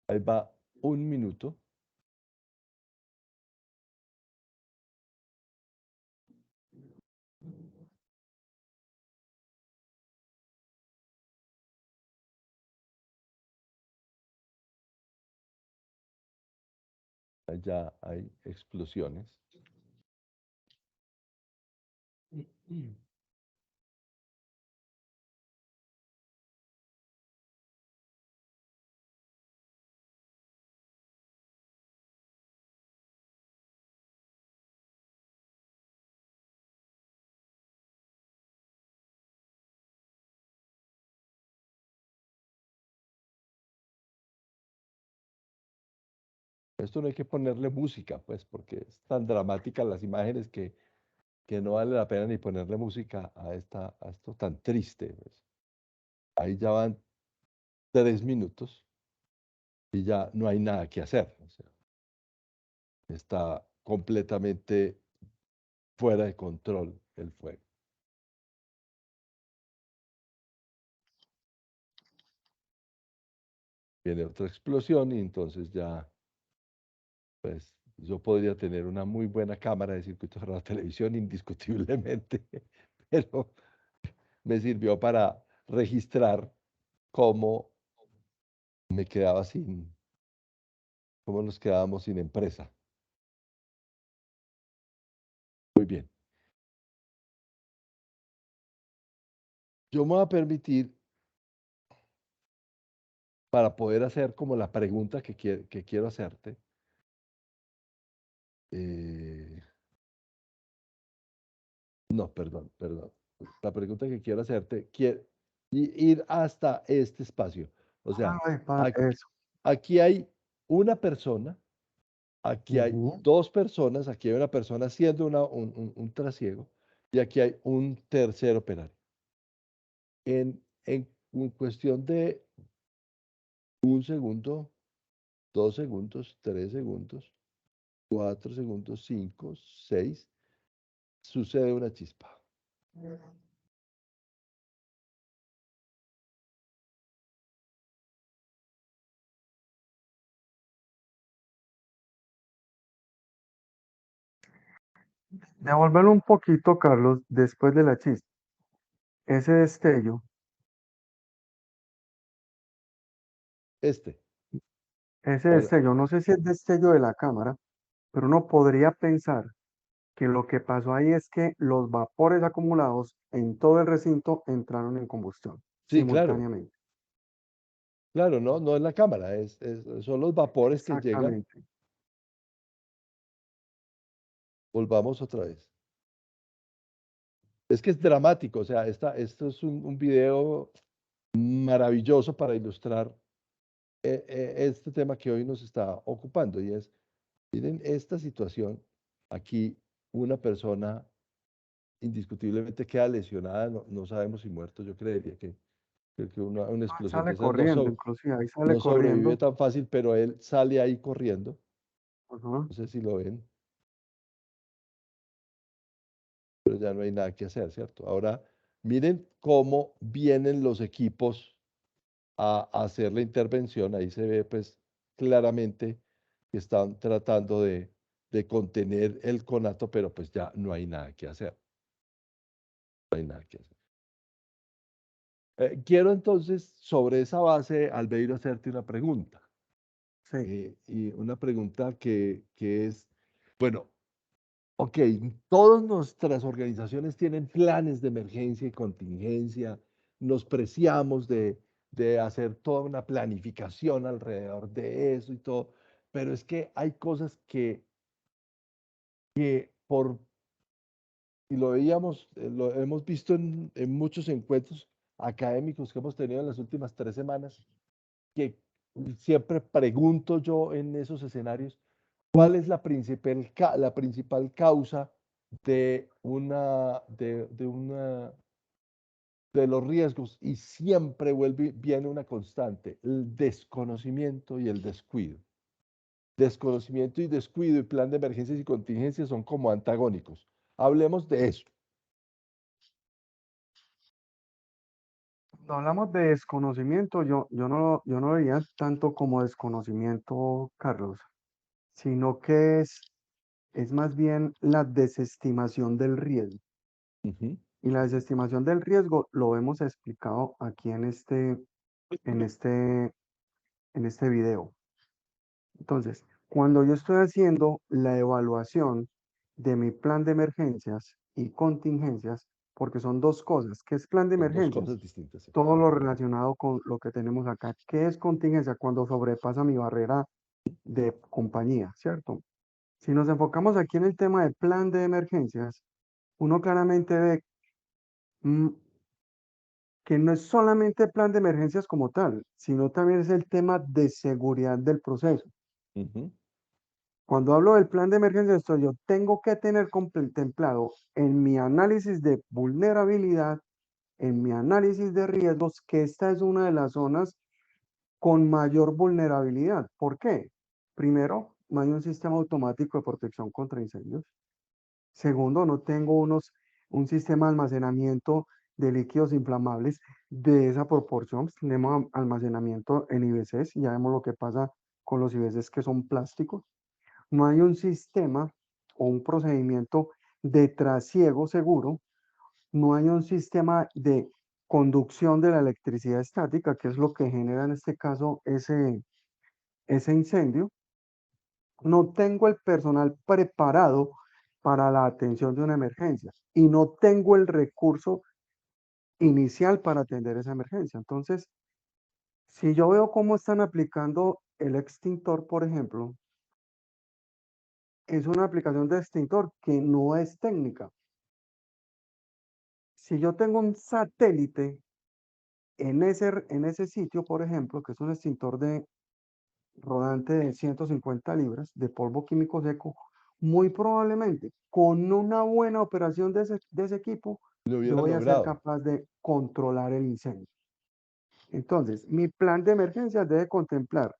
A: Ahí va un minuto. Allá hay explosiones. Esto no hay que ponerle música, pues, porque es tan dramática las imágenes que no vale la pena ni ponerle música a esto tan triste, pues. Ahí ya van 3 minutos y ya no hay nada que hacer. O sea, está completamente fuera de control el fuego. Viene otra explosión y entonces ya, pues, yo podría tener una muy buena cámara de circuito cerrado de televisión, indiscutiblemente, pero me sirvió para registrar cómo me quedaba cómo nos quedábamos sin empresa. Muy bien. Yo me voy a permitir, para poder hacer como la pregunta que quiero hacerte, eh, no, perdón. La pregunta que quiero hacerte, ir hasta este espacio. O sea,
B: Ay,
A: aquí,
B: padre, eso.
A: aquí hay una persona, aquí hay
B: Ujú.
A: dos personas, aquí hay una persona haciendo un trasiego y aquí hay un tercer operario. En cuestión de un segundo, 2 segundos, 3 segundos, 4 segundos, 5, 6, sucede una chispa.
B: Devolverlo un poquito, Carlos, después de la chispa. Ese destello,
A: Este.
B: ese
A: Ahora,
B: destello, no sé si es destello de la cámara, pero uno podría pensar que lo que pasó ahí es que los vapores acumulados en todo el recinto entraron en combustión
A: sí, claro,
B: simultáneamente.
A: claro, no, no es la cámara, son los vapores que llegan.
B: Exactamente.
A: Volvamos otra vez. Es que es dramático, o sea, esto es un video maravilloso para ilustrar este tema que hoy nos está ocupando y es, miren esta situación, aquí una persona indiscutiblemente queda lesionada, no, no sabemos si muerto, yo creería que una
B: Ahí
A: explosión de
B: sale
A: esas
B: corriendo, inclusive ahí sale
A: no sobrevive
B: corriendo.
A: tan fácil, pero él sale ahí corriendo,
B: Ajá.
A: no sé si lo ven, pero ya no hay nada que hacer, ¿cierto? Ahora, miren cómo vienen los equipos a hacer la intervención, ahí se ve pues claramente que están tratando de contener el conato, pero pues ya no hay nada que hacer, no hay nada que hacer. Quiero entonces, sobre esa base, Albeiro, hacerte una pregunta.
B: Sí,
A: Y una pregunta que es, bueno, ok, todas nuestras organizaciones tienen planes de emergencia y contingencia, nos preciamos de hacer toda una planificación alrededor de eso y todo, pero es que hay cosas que y lo veíamos, lo hemos visto en muchos encuentros académicos que hemos tenido en las últimas 3 semanas, que siempre pregunto yo en esos escenarios, ¿cuál es la principal causa de los riesgos? Y siempre viene una constante, el desconocimiento y el descuido. Desconocimiento y descuido y plan de emergencias y contingencias son como antagónicos. Hablemos de eso.
B: cuando hablamos de desconocimiento, yo no lo vería tanto como desconocimiento, Carlos, sino que es más bien la desestimación del riesgo.
A: Ujú.
B: Y la desestimación del riesgo lo hemos explicado aquí en este, en este video. Entonces, cuando yo estoy haciendo la evaluación de mi plan de emergencias y contingencias, porque son dos cosas, ¿qué es plan de
A: Son dos
B: emergencias?
A: cosas distintas. Sí.
B: Todo lo relacionado con lo que tenemos acá. ¿Qué es contingencia? Cuando sobrepasa mi barrera de compañía, ¿cierto? Si nos enfocamos aquí en el tema de plan de emergencias, uno claramente ve mm, que no es solamente plan de emergencias como tal, sino también es el tema de seguridad del proceso.
A: Ujú.
B: Cuando hablo del plan de emergencia, esto yo tengo que tener contemplado en mi análisis de vulnerabilidad, en mi análisis de riesgos, que esta es una de las zonas con mayor vulnerabilidad. ¿Por qué? Primero, no hay un sistema automático de protección contra incendios. Segundo, no tengo un sistema de almacenamiento de líquidos inflamables de esa proporción. Tenemos almacenamiento en IBCs, y ya vemos lo que pasa con los IBCs que son plásticos. No hay un sistema o un procedimiento de trasiego seguro. No hay un sistema de conducción de la electricidad estática, que es lo que genera en este caso ese incendio. No tengo el personal preparado para la atención de una emergencia y no tengo el recurso inicial para atender esa emergencia. Entonces, si yo veo cómo están aplicando el extintor, por ejemplo, es una aplicación de extintor que no es técnica. Si yo tengo un satélite en ese sitio, por ejemplo, que es un extintor de rodante de 150 libras de polvo químico seco, muy probablemente con una buena operación de ese equipo,
A: Lo
B: yo
A: hubieran
B: voy a ser
A: logrado.
B: capaz de controlar el incendio. Entonces, mi plan de emergencia debe contemplar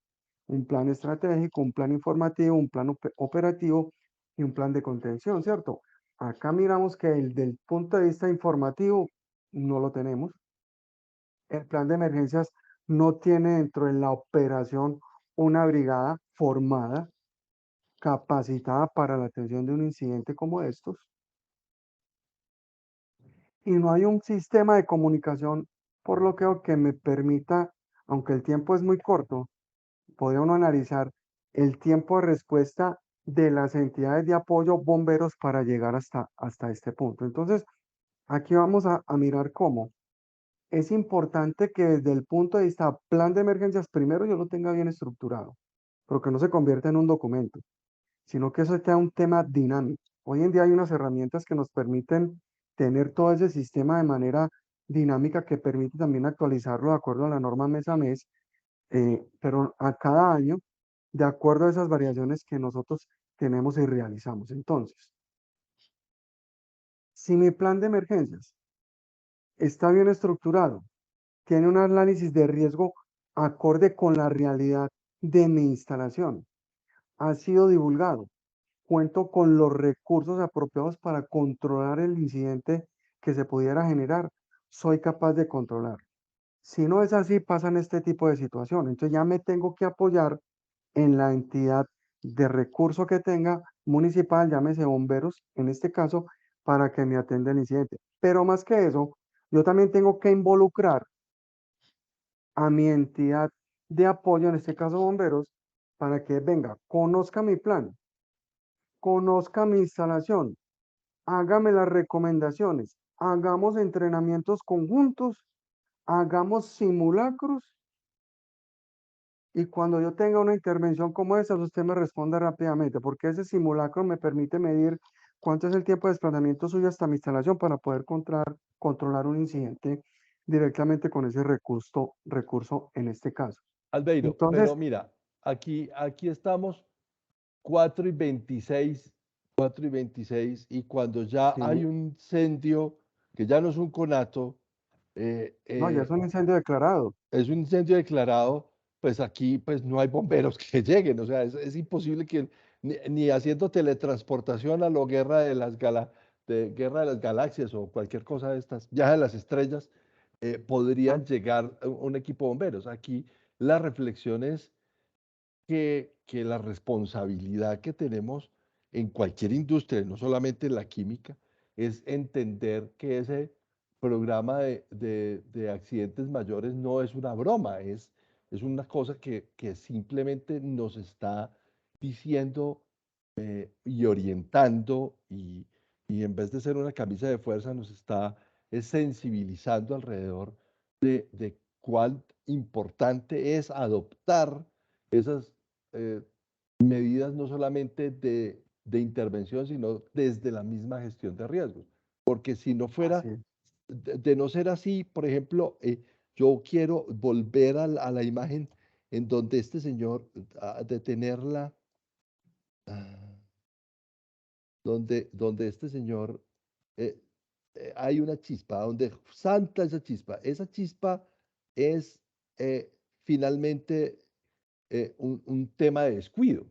B: un plan estratégico, un plan informativo, un plan operativo y un plan de contención, ¿cierto? Acá miramos que el del punto de vista informativo no lo tenemos. El plan de emergencias no tiene dentro de la operación una brigada formada. capacitada para la atención de un incidente como estos, y no hay un sistema de comunicación, por lo que me permita, aunque el tiempo es muy corto, podría uno analizar el tiempo de respuesta de las entidades de apoyo bomberos para llegar hasta este punto. Entonces, aquí vamos a mirar cómo. Es importante que desde el punto de vista plan de emergencias, primero yo lo tenga bien estructurado, pero que no se convierta en un documento, sino que eso sea un tema dinámico. Hoy en día hay unas herramientas que nos permiten tener todo ese sistema de manera dinámica que permite también actualizarlo de acuerdo a la norma mes a mes, pero a cada año, de acuerdo a esas variaciones que nosotros tenemos y realizamos. Entonces, si mi plan de emergencias está bien estructurado, tiene un análisis de riesgo acorde con la realidad de mi instalación, ha sido divulgado, cuento con los recursos apropiados para controlar el incidente que se pudiera generar, soy capaz de controlar. Si no es así, pasan este tipo de situaciones. Entonces ya me tengo que apoyar en la entidad de recurso que tenga municipal, llámese bomberos en este caso, para que me atienda el incidente. Pero más que eso, yo también tengo que involucrar a mi entidad de apoyo, en este caso bomberos, para que venga, conozca mi plan, conozca mi instalación, hágame las recomendaciones, hagamos entrenamientos conjuntos, hagamos simulacros y cuando yo tenga una intervención como esa, usted me responda rápidamente, porque ese simulacro me permite medir cuánto es el tiempo de desplazamiento suyo hasta mi instalación para poder controlar un incidente directamente con ese recurso en este caso.
A: Albeiro, pero
B: Entonces,
A: mira, aquí estamos 4:26, 4:26, y cuando ya
B: sí,
A: hay un incendio, que ya no es un conato,
B: no, ya es un incendio declarado.
A: es un incendio declarado, pues aquí pues no hay bomberos que lleguen, o sea, es imposible que ni haciendo teletransportación a lo Guerra de las Galaxias o cualquier cosa de estas, Viaje de las Estrellas,
B: Ah,
A: podrían llegar un equipo de bomberos. Aquí la reflexión es que la responsabilidad que tenemos en cualquier industria, no solamente en la química, es entender que ese programa de accidentes mayores no es una broma, es una cosa que simplemente nos está diciendo y orientando y en vez de ser una camisa de fuerza nos está sensibilizando alrededor de cuán importante es adoptar esas eh, medidas no solamente de intervención, sino desde la misma gestión de riesgos. Porque si no fuera,
B: así es,
A: de no ser así, por ejemplo, yo quiero volver a la imagen en donde este señor, de tenerla, ah, donde este señor, eh, hay una chispa, donde salta esa chispa es finalmente un tema de descuido.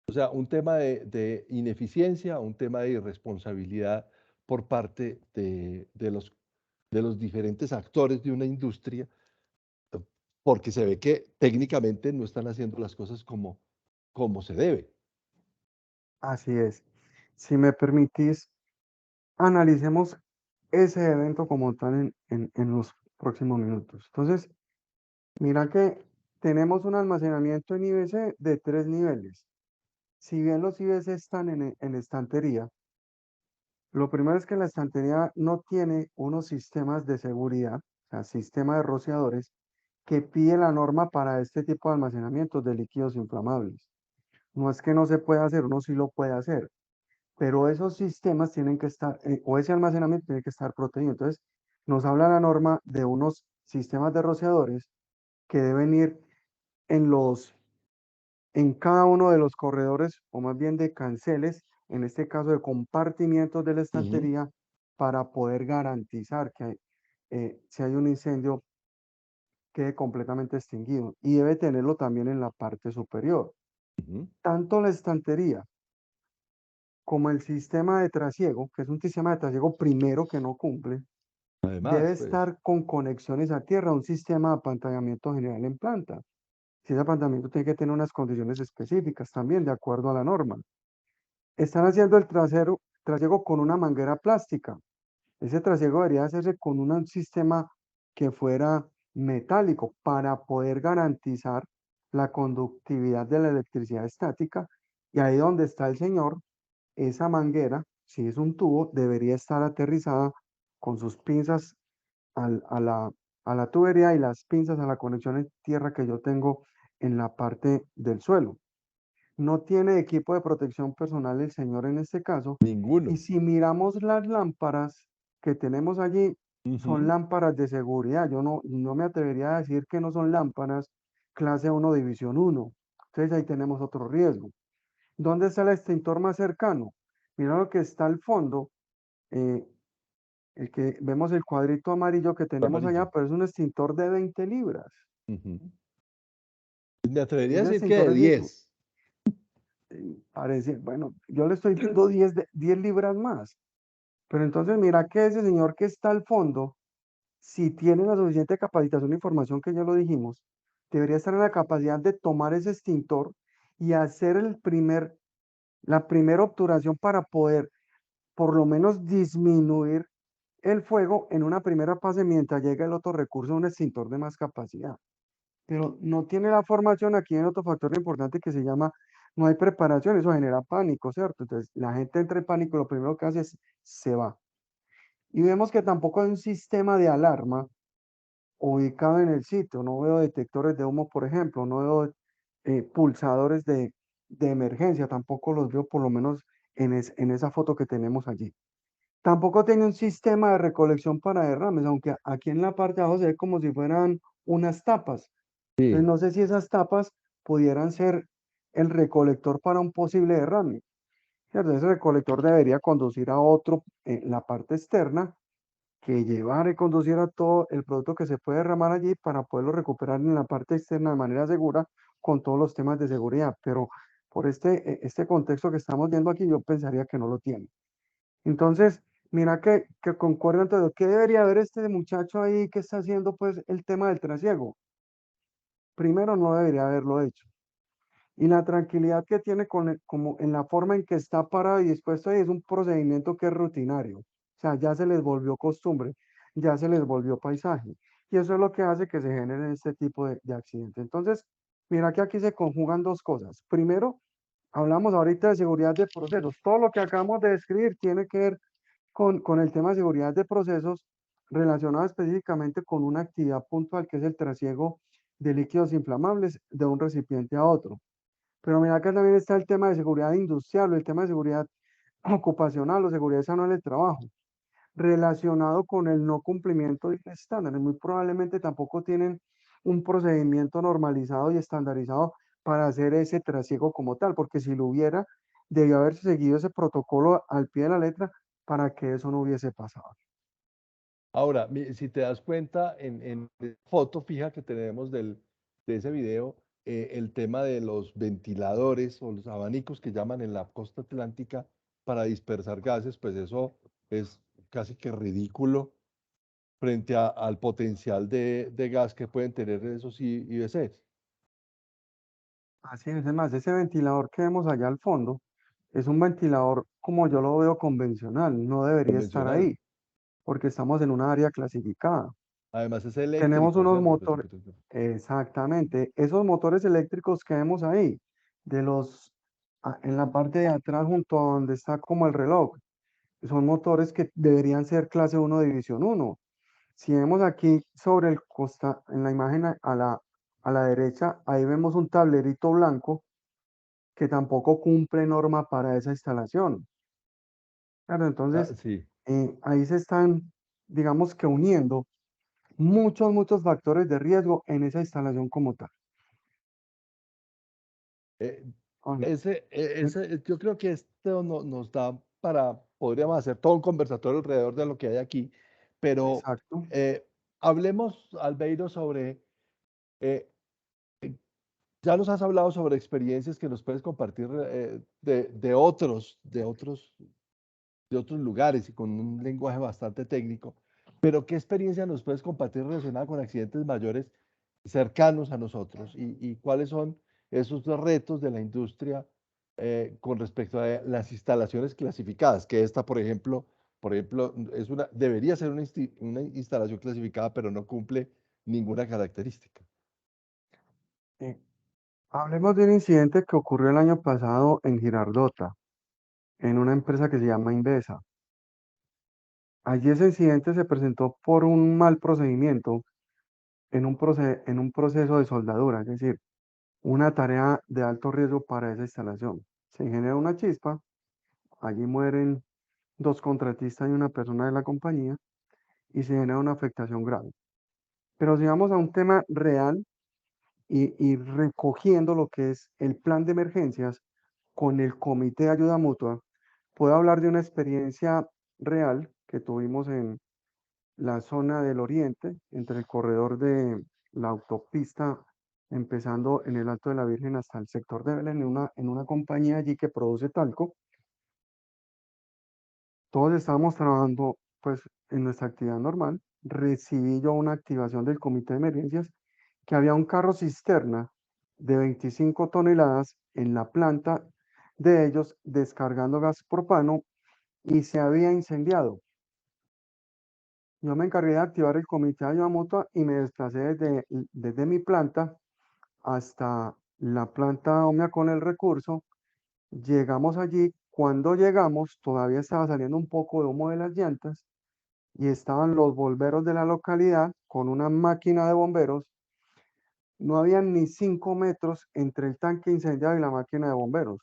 A: O sea, un tema de ineficiencia, un tema de irresponsabilidad por parte de los diferentes actores de una industria, eh, porque se ve que técnicamente no están haciendo las cosas como se debe.
B: así es. Si me permitís, analicemos ese evento como tal en los próximos minutos. Entonces, mira que tenemos un almacenamiento en IBC de 3 niveles. Si bien los IBC están en estantería, lo primero es que la estantería no tiene unos sistemas de seguridad, o sea, sistema de rociadores, que pide la norma para este tipo de almacenamientos de líquidos inflamables. No es que no se pueda hacer, uno sí lo puede hacer, pero esos sistemas tienen que estar, o ese almacenamiento tiene que estar protegido. Entonces, nos habla la norma de unos sistemas de rociadores que deben ir en en cada uno de los corredores, o más bien de canceles, en este caso de compartimientos de la
A: Ujú,
B: estantería, para poder garantizar que si hay un incendio quede completamente extinguido. Y debe tenerlo también en la parte superior.
A: ujú.
B: Tanto la estantería como el sistema de trasiego, que es un sistema de trasiego primero que no cumple, debe
A: Además, pues,
B: estar con conexiones a tierra, un sistema de apantallamiento general en planta. si ese apartamento tiene que tener unas condiciones específicas también, de acuerdo a la norma. Están haciendo el trasiego con una manguera plástica. Ese trasiego debería hacerse con un sistema que fuera metálico para poder garantizar la conductividad de la electricidad estática. Y ahí donde está el señor, esa manguera, si es un tubo, debería estar aterrizada con sus pinzas a la tubería y las pinzas a la conexión en tierra que yo tengo en la parte del suelo. No tiene equipo de protección personal el señor en este caso. Y
A: Ninguno.
B: si miramos las lámparas que tenemos allí, son
A: Ujú.
B: lámparas de seguridad. Yo no me atrevería a decir que no son lámparas clase 1 división 1. Entonces ahí tenemos otro riesgo. ¿Dónde está el extintor más cercano? Mira lo que está al fondo. eh, el que vemos el cuadrito amarillo que tenemos
A: Amarillo.
B: allá, pero es un extintor de 20 libras.
A: Ujú. Me atrevería a
B: Ese
A: decir que
B: extintor
A: de
B: es
A: 10.
B: parece, bueno, yo le estoy viendo 10 libras más. Pero entonces mira que ese señor que está al fondo, si tiene la suficiente capacitación e información que ya lo dijimos, debería estar en la capacidad de tomar ese extintor y hacer la primera obturación para poder por lo menos disminuir el fuego en una primera fase mientras llega el otro recurso, un extintor de más capacidad. Pero no tiene la formación, aquí hay otro factor importante que se llama, no hay preparación, eso genera pánico, ¿cierto? Entonces la gente entra en pánico, lo primero que hace es se va. Y vemos que tampoco hay un sistema de alarma ubicado en el sitio, no veo detectores de humo, por ejemplo, no veo pulsadores de emergencia, tampoco los veo por lo menos en esa foto que tenemos allí. Tampoco tiene un sistema de recolección para derrames, aunque aquí en la parte de abajo se ve como si fueran unas tapas. Entonces
A: Sí.
B: no sé si esas tapas pudieran ser el recolector para un posible derrame. ¿Cierto? Ese recolector debería conducir a otro en la parte externa que llevara y conduciera todo el producto que se puede derramar allí para poderlo recuperar en la parte externa de manera segura con todos los temas de seguridad. Pero por este contexto que estamos viendo aquí, yo pensaría que no lo tiene. Entonces, mira que concuerdan todo. ¿Qué debería haber este muchacho ahí que está haciendo pues el tema del trasiego? Primero, no debería haberlo hecho. Y la tranquilidad que tiene como en la forma en que está parado y dispuesto ahí es un procedimiento que es rutinario. O sea, ya se les volvió costumbre, ya se les volvió paisaje. Y eso es lo que hace que se generen este tipo de accidentes. Entonces, mira que aquí se conjugan dos cosas. Primero, hablamos ahorita de seguridad de procesos. Todo lo que acabamos de describir tiene que ver con el tema de seguridad de procesos relacionado específicamente con una actividad puntual que es el trasiego de líquidos inflamables de un recipiente a otro. Pero mira que también está el tema de seguridad industrial o el tema de seguridad ocupacional o seguridad sana en el trabajo, relacionado con el no cumplimiento de estándares. Muy probablemente tampoco tienen un procedimiento normalizado y estandarizado para hacer ese trasiego como tal, porque si lo hubiera, debió haberse seguido ese protocolo al pie de la letra para que eso no hubiese pasado.
A: Ahora, si te das cuenta, en la foto fija que tenemos de ese video, el tema de los ventiladores o los abanicos que llaman en la costa atlántica para dispersar gases, pues eso es casi que ridículo frente al potencial de gas que pueden tener esos IBCs.
B: Así es más, ese ventilador que vemos allá al fondo es un ventilador como yo lo veo convencional, no debería estar
A: Convencional.
B: ahí porque estamos en una área clasificada.
A: Además es
B: Tenemos
A: eléctrico,
B: unos
A: ¿cierto?
B: motores, exactamente, esos motores eléctricos que vemos ahí, de en la parte de atrás junto a donde está como el reloj, son motores que deberían ser clase 1 división 1. Si vemos aquí sobre el costa, en la imagen a la derecha, ahí vemos un tablerito blanco que tampoco cumple norma para esa instalación. Claro,
A: Ah,
B: entonces
A: sí.
B: ahí se están, digamos que uniendo muchos factores de riesgo en esa instalación como tal.
A: Eh,
B: Ahora,
A: yo creo que esto nos da para, podríamos hacer todo un conversatorio alrededor de lo que hay aquí, pero
B: exacto.
A: hablemos, Albeiro, sobre, eh, ya nos has hablado sobre experiencias que nos puedes compartir de otros lugares y con un lenguaje bastante técnico, pero ¿qué experiencia nos puedes compartir relacionada con accidentes mayores cercanos a nosotros y cuáles son esos retos de la industria con respecto a las instalaciones clasificadas, que esta, por ejemplo, debería ser una instalación clasificada, pero no cumple ninguna característica.
B: Eh, Hablemos de un incidente que ocurrió el año pasado en Girardota, en una empresa que se llama Invesa. Allí ese incidente se presentó por un mal procedimiento en un proceso de soldadura, es decir, una tarea de alto riesgo para esa instalación. Se genera una chispa, allí mueren dos contratistas y una persona de la compañía y se genera una afectación grave. Pero si vamos a un tema real y recogiendo lo que es el plan de emergencias con el Comité de Ayuda Mutua, puedo hablar de una experiencia real que tuvimos en la zona del oriente, entre el corredor de la autopista, empezando en el Alto de la Virgen hasta el sector de Belén, en una compañía allí que produce talco. Todos estábamos trabajando pues en nuestra actividad normal. Recibí yo una activación del comité de emergencias que había un carro cisterna de 25 toneladas en la planta de ellos descargando gas propano y se había incendiado. Yo me encargué de activar el comité de ayuda mutua y me desplacé desde mi planta hasta la planta OMIA con el recurso. Llegamos allí. Cuando llegamos, todavía estaba saliendo un poco de humo de las llantas y estaban los bomberos de la localidad con una máquina de bomberos. No había ni 5 metros entre el tanque incendiado y la máquina de bomberos.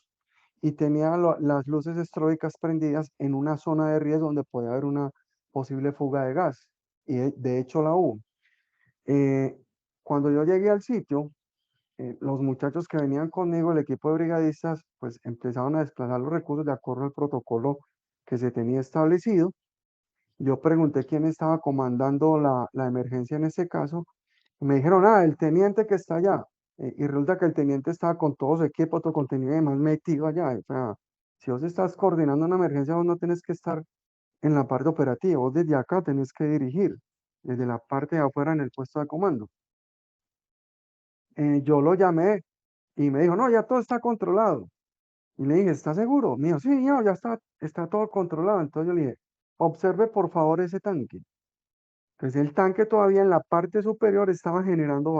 B: Y tenía las luces estrobicas prendidas en una zona de riesgo donde podía haber una posible fuga de gas. Y de hecho la hubo. Eh, Cuando yo llegué al sitio, los muchachos que venían conmigo, el equipo de brigadistas, pues empezaron a desplazar los recursos de acuerdo al protocolo que se tenía establecido. Yo pregunté quién estaba comandando la emergencia en este caso. Y me dijeron, el teniente que está allá. Y resulta que el teniente estaba con todo su equipo, todo contenido y demás metido allá. O sea, si vos estás coordinando una emergencia, vos no tenés que estar en la parte operativa. Vos desde acá tenés que dirigir, desde la parte de afuera en el puesto de comando. Yo lo llamé y me dijo, no, ya todo está controlado. Y le dije, ¿está seguro? Me dijo, sí, no, ya está todo controlado. Entonces yo le dije, observe por favor ese tanque. Pues el tanque todavía en la parte superior estaba generando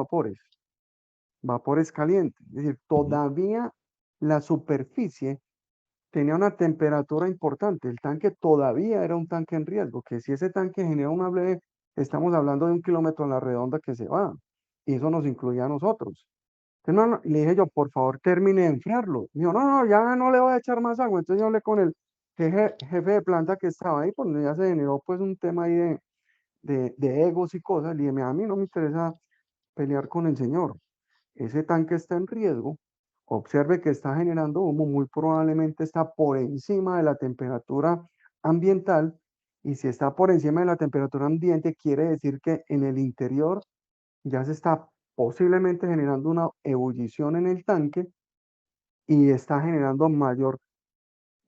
B: vapores calientes. Es decir,
A: Ujú.
B: todavía la superficie tenía una temperatura importante. El tanque todavía era un tanque en riesgo, que si ese tanque genera una bleve, estamos hablando de 1 kilómetro en la redonda que se va. Y eso nos incluía a nosotros. Entonces, no, no, y le dije yo, por favor, termine de enfriarlo. Me dijo, no, no, ya no le voy a echar más agua. Entonces yo hablé con el jefe de planta que estaba ahí, porque ya se generó pues un tema ahí de egos y cosas. Le dije, a mí no me interesa pelear con el señor. Ese tanque está en riesgo. Observe que está generando humo, muy probablemente está por encima de la temperatura ambiental. Y si está por encima de la temperatura ambiente, quiere decir que en el interior ya se está posiblemente generando una ebullición en el tanque y está generando mayor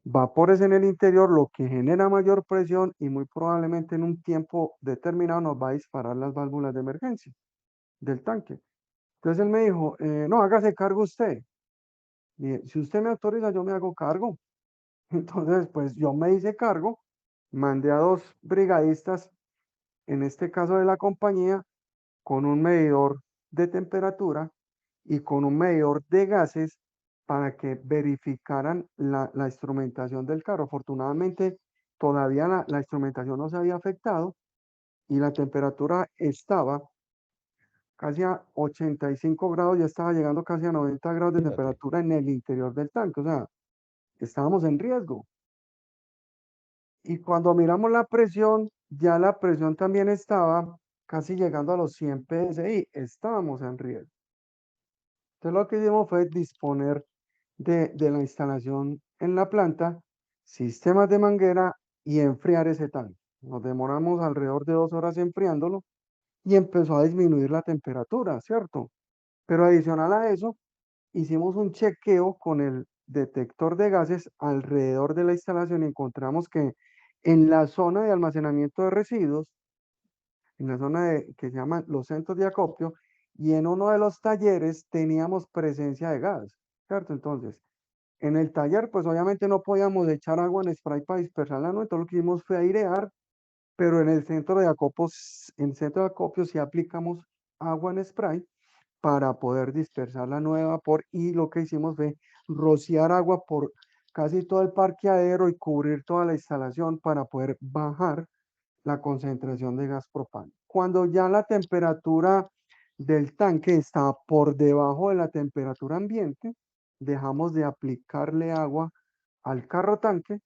B: vapores en el interior, lo que genera mayor presión y muy probablemente en un tiempo determinado nos va a disparar las válvulas de emergencia del tanque. Entonces él me dijo, no, hágase cargo usted. Y si usted me autoriza, yo me hago cargo. Entonces, pues yo me hice cargo, mandé a dos brigadistas, en este caso de la compañía, con un medidor de temperatura y con un medidor de gases para que verificaran la instrumentación del carro. Afortunadamente, todavía la instrumentación no se había afectado y la temperatura estaba casi a 85 grados, ya estaba llegando casi a 90 grados de
A: Fíjate.
B: temperatura en el interior del tanque. O sea, estábamos en riesgo. Y cuando miramos la presión, ya la presión también estaba casi llegando a los 100 psi. Estábamos en riesgo. Entonces lo que hicimos fue disponer de la instalación en la planta, sistemas de manguera y enfriar ese tanque. Nos demoramos alrededor de 2 horas enfriándolo y empezó a disminuir la temperatura, ¿cierto? Pero adicional a eso, hicimos un chequeo con el detector de gases alrededor de la instalación y encontramos que en la zona de almacenamiento de residuos, en la zona que se llaman los centros de acopio, y en uno de los talleres teníamos presencia de gas, ¿cierto? Entonces, en el taller, pues obviamente no podíamos echar agua en spray para dispersarla, ¿no? Entonces lo que hicimos fue airear, pero en el centro de acopios, en el centro de acopio sí aplicamos agua en spray para poder dispersar la nueva y lo que hicimos fue rociar agua por casi todo el parqueadero y cubrir toda la instalación para poder bajar la concentración de gas propano. Cuando ya la temperatura del tanque está por debajo de la temperatura ambiente, dejamos de aplicarle agua al carro tanque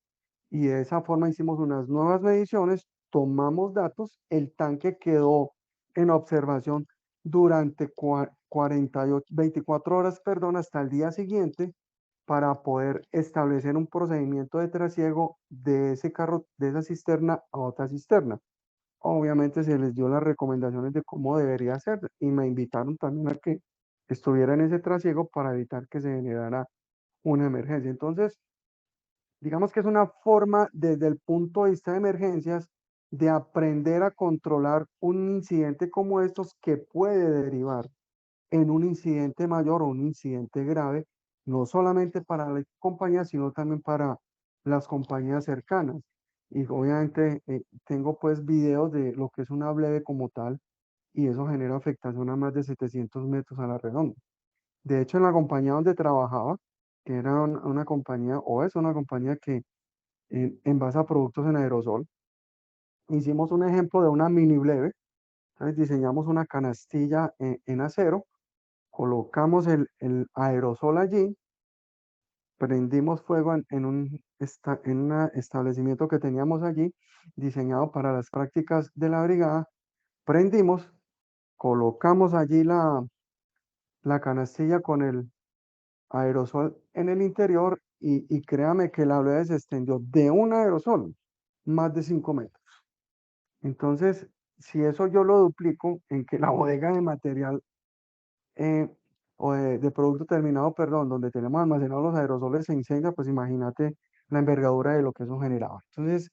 B: y de esa forma hicimos unas nuevas mediciones, tomamos datos, el tanque quedó en observación durante 48, 24 horas, perdón, hasta el día siguiente para poder establecer un procedimiento de trasiego de ese carro, de esa cisterna a otra cisterna. Obviamente se les dio las recomendaciones de cómo debería ser y me invitaron también a que estuviera en ese trasiego para evitar que se generara una emergencia. Entonces, digamos que es una forma desde el punto de vista de emergencias de aprender a controlar un incidente como estos que puede derivar en un incidente mayor o un incidente grave, no solamente para la compañía, sino también para las compañías cercanas. Y obviamente tengo pues videos de lo que es una bleve como tal y eso genera afectación a más de 700 metros a la redonda. De hecho, en la compañía donde trabajaba, que era una compañía, o es una compañía que envasa productos en aerosol, hicimos un ejemplo de una mini bleve. Entonces diseñamos una canastilla en acero, colocamos el aerosol allí, prendimos fuego en un establecimiento que teníamos allí, diseñado para las prácticas de la brigada, prendimos, colocamos allí la canastilla con el aerosol en el interior y créame que la bleve se extendió de un aerosol más de 5 metros. Entonces, si eso yo lo duplico en que la bodega de material eh, o de producto terminado, perdón, donde tenemos almacenados los aerosoles se incendia, pues imagínate la envergadura de lo que eso generaba. Entonces,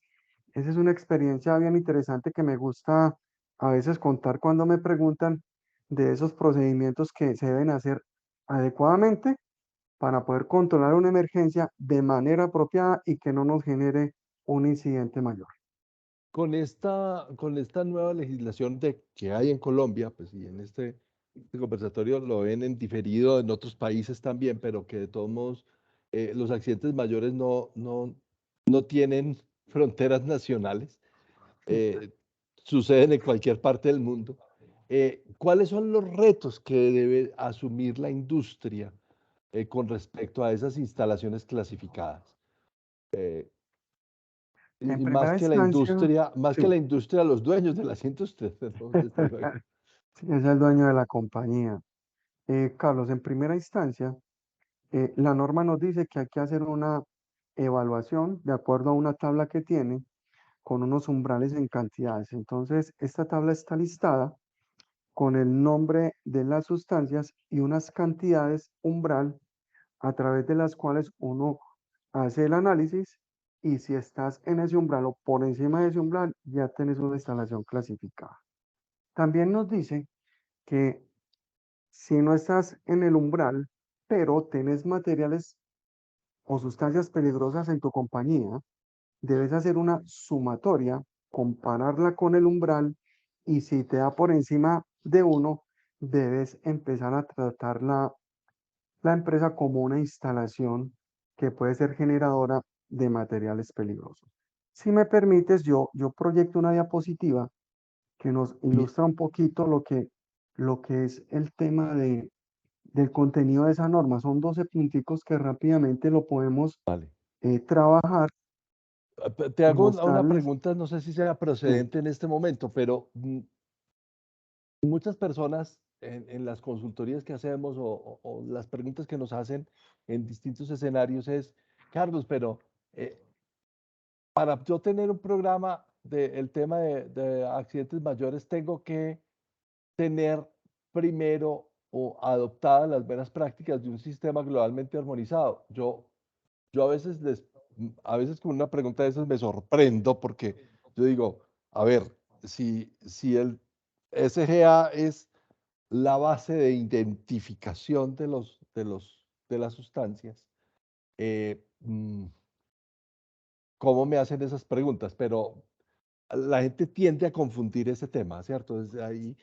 B: esa es una experiencia bien interesante que me gusta a veces contar cuando me preguntan de esos procedimientos que se deben hacer adecuadamente para poder controlar una emergencia de manera apropiada y que no nos genere un incidente mayor.
A: Con esta nueva legislación que hay en Colombia, pues y en este conversatorio lo ven en diferido en otros países también, pero que de todos modos los accidentes mayores no tienen fronteras nacionales,
B: Sí.
A: eh, suceden en cualquier parte del mundo. ¿Cuáles son los retos que debe asumir la industria con respecto a esas instalaciones clasificadas? Eh,
B: En
A: y
B: primera instancia,
A: más que
B: sí.
A: la industria, los dueños de las industrias, ¿no? Desde luego.
B: Sí, es el dueño de la compañía. Carlos, en primera instancia, la norma nos dice que hay que hacer una evaluación de acuerdo a una tabla que tiene con unos umbrales en cantidades. Entonces, esta tabla está listada con el nombre de las sustancias y unas cantidades umbral a través de las cuales uno hace el análisis y si estás en ese umbral o por encima de ese umbral, ya tienes una instalación clasificada. También nos dice que si no estás en el umbral, pero tenés materiales o sustancias peligrosas en tu compañía, debes hacer una sumatoria, compararla con el umbral y si te da por encima de uno, debes empezar a tratar la empresa como una instalación que puede ser generadora de materiales peligrosos. Si me permites, yo proyecto una diapositiva que nos
A: Bien,
B: ilustra un poquito lo que es el tema del contenido de esa norma. Son 12 punticos que rápidamente lo podemos
A: vale.
B: trabajar
A: Te
B: y
A: hago una
B: mostrarles.
A: pregunta, no sé si sea
B: Sí,
A: procedente en este momento, pero muchas personas en las consultorías que hacemos o las preguntas que nos hacen en distintos escenarios es, Carlos, pero eh, para yo tener un programa del tema de accidentes mayores, tengo que tener primero o adoptadas las buenas prácticas de un sistema globalmente armonizado. Yo a veces con una pregunta de esas me sorprendo porque yo digo, a ver, si el SGA es la base de identificación de las sustancias. Eh, mm, ¿Cómo me hacen esas preguntas? Pero la gente tiende a confundir ese tema, ¿cierto? Desde ahí,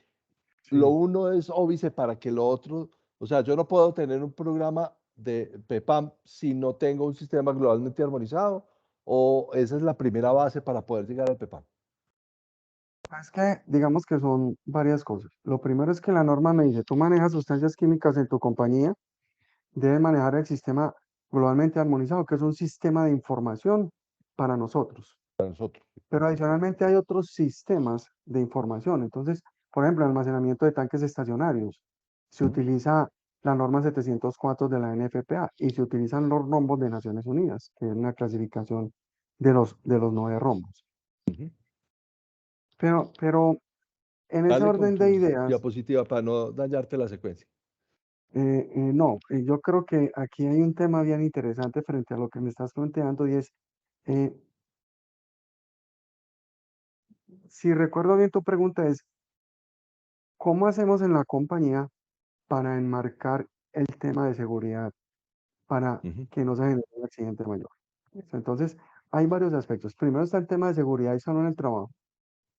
A: lo
B: Sí.
A: uno es óbice para que lo otro, o sea, yo no puedo tener un programa de PEPAM si no tengo un sistema globalmente armonizado, o esa es la primera base para poder llegar al PEPAM.
B: Es que digamos que son varias cosas. Lo primero es que la norma me dice, tú manejas sustancias químicas en tu compañía, debes manejar el sistema globalmente armonizado, que es un sistema de información para nosotros.
A: Para nosotros.
B: Pero adicionalmente hay otros sistemas de información. Entonces, por ejemplo, almacenamiento de tanques estacionarios. Se
A: Ujú,
B: utiliza la norma 704 de la NFPA y se utilizan los rombos de Naciones Unidas, que es una clasificación de los 9 rombos.
A: ujú.
B: Pero en ese
A: Dale con
B: orden de
A: tu
B: ideas,
A: diapositiva para no dañarte la secuencia.
B: no, yo creo que aquí hay un tema bien interesante frente a lo que me estás planteando y es, eh, si recuerdo bien tu pregunta es, ¿cómo hacemos en la compañía para enmarcar el tema de seguridad para
A: Ujú,
B: que no se genere un accidente mayor? ¿Listo? Entonces, hay varios aspectos. Primero está el tema de seguridad y salud en el trabajo,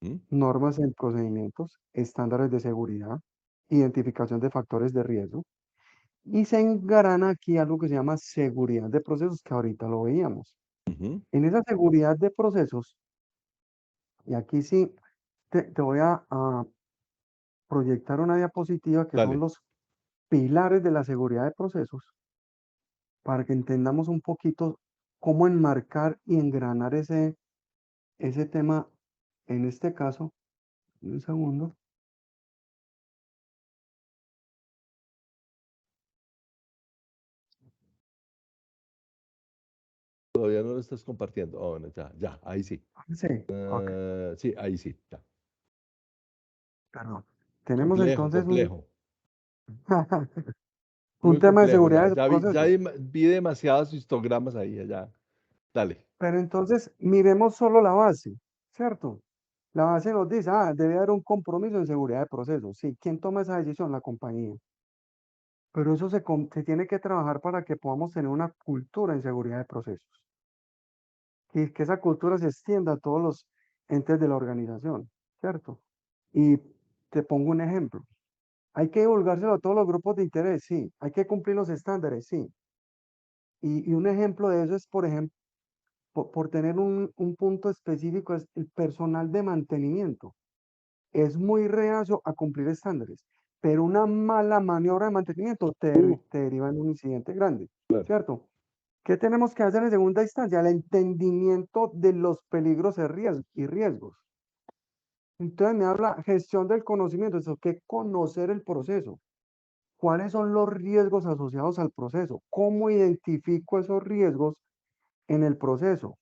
A: ujú,
B: normas en procedimientos, estándares de seguridad, identificación de factores de riesgo. Y se engrana aquí algo que se llama seguridad de procesos, que ahorita lo veíamos.
A: ujú.
B: En esa seguridad de procesos, y aquí sí te voy a proyectar una diapositiva que son
A: Dale.
B: los pilares de la seguridad de procesos, para que entendamos un poquito cómo enmarcar y engranar ese tema, en este caso, un segundo.
A: Todavía no lo estás compartiendo. Oh, bueno, ya, ya, ahí sí.
B: Sí, ok,
A: Sí, ahí sí, ya.
B: perdón. Tenemos
A: Complejo,
B: entonces un,
A: complejo.
B: un
A: Muy
B: tema de
A: complejo.
B: seguridad
A: Ya,
B: de
A: ya
B: procesos.
A: vi demasiados histogramas ahí, allá. Dale.
B: Pero entonces miremos solo la base, ¿cierto? La base nos dice, debe haber un compromiso en seguridad de procesos. Sí, ¿quién toma esa decisión? La compañía. Pero eso se tiene que trabajar para que podamos tener una cultura en seguridad de procesos y que esa cultura se extienda a todos los entes de la organización, ¿cierto? Y te pongo un ejemplo. Hay que divulgárselo a todos los grupos de interés, sí. Hay que cumplir los estándares, sí. Y un ejemplo de eso es, por ejemplo, por tener un punto específico, es el personal de mantenimiento. Es muy reacio a cumplir estándares, pero una mala maniobra de mantenimiento
A: Uh,
B: te deriva en un incidente grande,
A: claro.
B: ¿cierto? ¿Qué tenemos que hacer en segunda instancia? El entendimiento de los peligros y riesgos. Entonces me habla gestión del conocimiento, eso que conocer el proceso. ¿Cuáles son los riesgos asociados al proceso? ¿Cómo identifico esos riesgos en el proceso?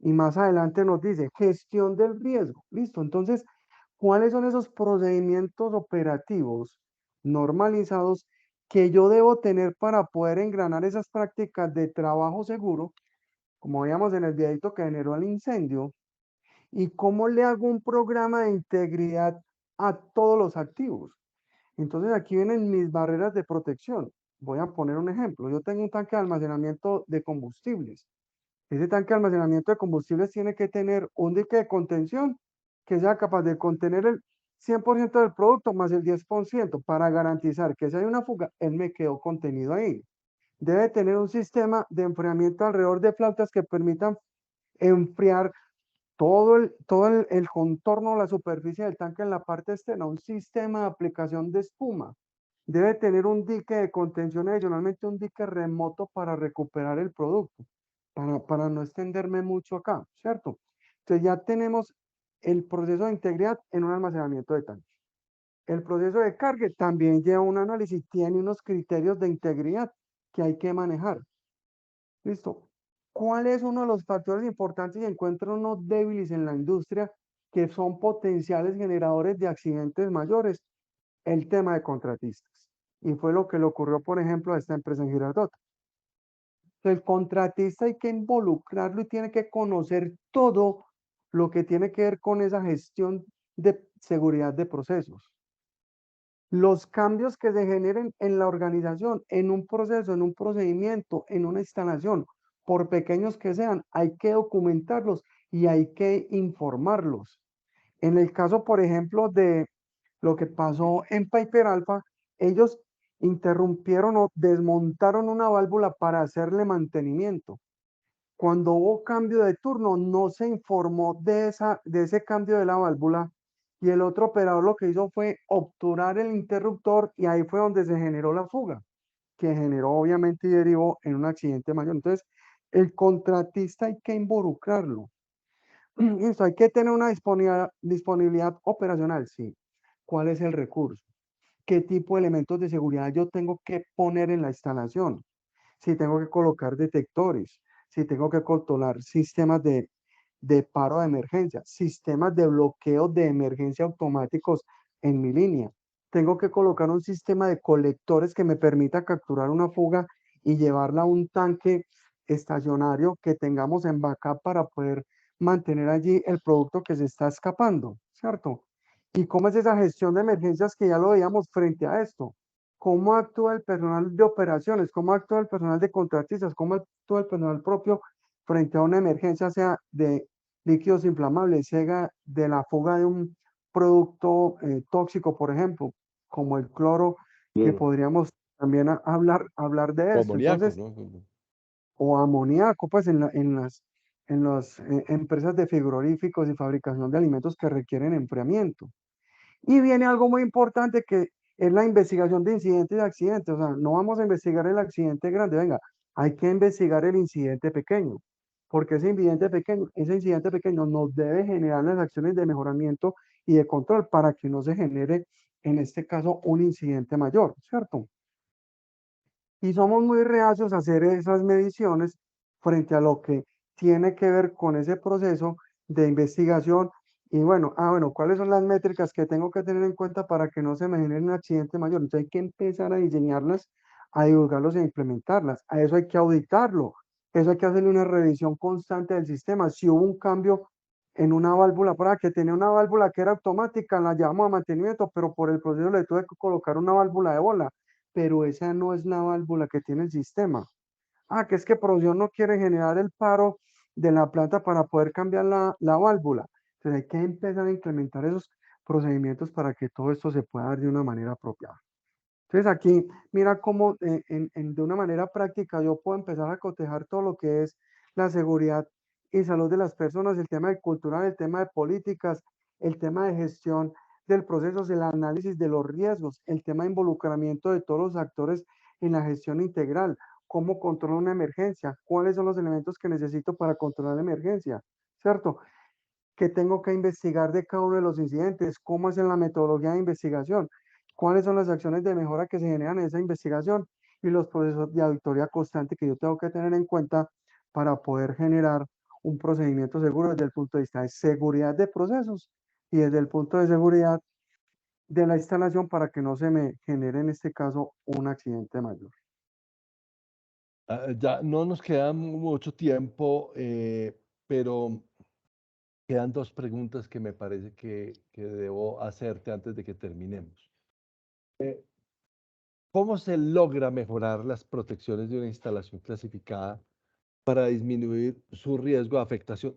B: Y más adelante nos dice gestión del riesgo. Listo. Entonces, ¿cuáles son esos procedimientos operativos normalizados que yo debo tener para poder engranar esas prácticas de trabajo seguro, como veíamos en el videito que generó el incendio? ¿Y cómo le hago un programa de integridad a todos los activos? Entonces, aquí vienen mis barreras de protección. Voy a poner un ejemplo. Yo tengo un tanque de almacenamiento de combustibles. Ese tanque de almacenamiento de combustibles tiene que tener un dique de contención que sea capaz de contener el 100% del producto más el 10% para garantizar que si hay una fuga, él me quedó contenido ahí. Debe tener un sistema de enfriamiento alrededor de flautas que permitan enfriar todo el contorno, la superficie del tanque en la parte externa, un sistema de aplicación de espuma. Debe tener un dique de contención, adicionalmente un dique remoto para recuperar el producto, para no extenderme mucho acá, ¿cierto? Entonces ya tenemos el proceso de integridad en un almacenamiento de tanque. El proceso de carga también lleva un análisis, tiene unos criterios de integridad que hay que manejar. Listo. ¿Cuál es uno de los factores importantes y encuentro unos débiles en la industria que son potenciales generadores de accidentes mayores? El tema de contratistas. Y fue lo que le ocurrió, por ejemplo, a esta empresa en Girardot. El contratista hay que involucrarlo y tiene que conocer todo lo que tiene que ver con esa gestión de seguridad de procesos. Los cambios que se generen en la organización, en un proceso, en un procedimiento, en una instalación, por pequeños que sean, hay que documentarlos y hay que informarlos. En el caso, por ejemplo, de lo que pasó en Piper Alpha, ellos interrumpieron o desmontaron una válvula para hacerle mantenimiento. Cuando hubo cambio de turno, no se informó de ese cambio de la válvula y el otro operador lo que hizo fue obturar el interruptor y ahí fue donde se generó la fuga, que generó obviamente y derivó en un accidente mayor. Entonces, el contratista hay que involucrarlo. Listo, hay que tener una disponibilidad operacional, sí. ¿Cuál es el recurso? ¿Qué tipo de elementos de seguridad yo tengo que poner en la instalación? Si tengo que colocar detectores, si tengo que controlar sistemas de paro de emergencia, sistemas de bloqueo de emergencia automáticos en mi línea. Tengo que colocar un sistema de colectores que me permita capturar una fuga y llevarla a un tanque estacionario que tengamos en backup para poder mantener allí el producto que se está escapando, ¿cierto? ¿Y cómo es esa gestión de emergencias que ya lo veíamos frente a esto? ¿Cómo actúa el personal de operaciones? ¿Cómo actúa el personal de contratistas? ¿Cómo actúa el personal propio frente a una emergencia, sea de líquidos inflamables, sea de la fuga de un producto tóxico, por ejemplo, como el cloro, que
A: Claro.
B: podríamos también hablar de
A: O
B: esto?
A: amoníaco,
B: Entonces,
A: ¿no?
B: o amoníaco, pues en las empresas de frigoríficos y fabricación de alimentos que requieren enfriamiento. Y viene algo muy importante que es la investigación de incidentes y accidentes. O sea, no vamos a investigar el accidente grande, venga, hay que investigar el incidente pequeño, porque ese incidente pequeño nos debe generar las acciones de mejoramiento y de control para que no se genere, en este caso, un incidente mayor, ¿cierto? Y somos muy reacios a hacer esas mediciones frente a lo que tiene que ver con ese proceso de investigación. Y bueno, bueno, ¿cuáles son las métricas que tengo que tener en cuenta para que no se me genere un accidente mayor? Entonces hay que empezar a diseñarlas, a divulgarlos e implementarlas. A eso hay que auditarlo. Eso hay que hacerle una revisión constante del sistema. Si hubo un cambio en una válvula, para que tenía una válvula que era automática, la llevamos a mantenimiento, pero por el proceso le tuve que colocar una válvula de bola, pero esa no es la válvula que tiene el sistema. Que es que producción no quiere generar el paro de la planta para poder cambiar la válvula. Entonces hay que empezar a implementar esos procedimientos para que todo esto se pueda dar de una manera apropiada. Entonces aquí, mira cómo de una manera práctica yo puedo empezar a cotejar todo lo que es la seguridad y salud de las personas, el tema de cultura, el tema de políticas, el tema de gestión del proceso, el análisis de los riesgos, el tema de involucramiento de todos los actores en la gestión integral, cómo controlar una emergencia, cuáles son los elementos que necesito para controlar la emergencia, ¿cierto? ¿Qué tengo que investigar de cada uno de los incidentes? ¿Cómo es la metodología de investigación? ¿Cuáles son las acciones de mejora que se generan en esa investigación? Y los procesos de auditoría constante que yo tengo que tener en cuenta para poder generar un procedimiento seguro desde el punto de vista de seguridad de procesos y desde el punto de seguridad de la instalación para que no se me genere en este caso un accidente mayor.
A: Ya no nos queda mucho tiempo, pero quedan dos preguntas que me parece que debo hacerte antes de que terminemos. Eh, ¿Cómo se logra mejorar las protecciones de una instalación clasificada para disminuir su riesgo de afectación?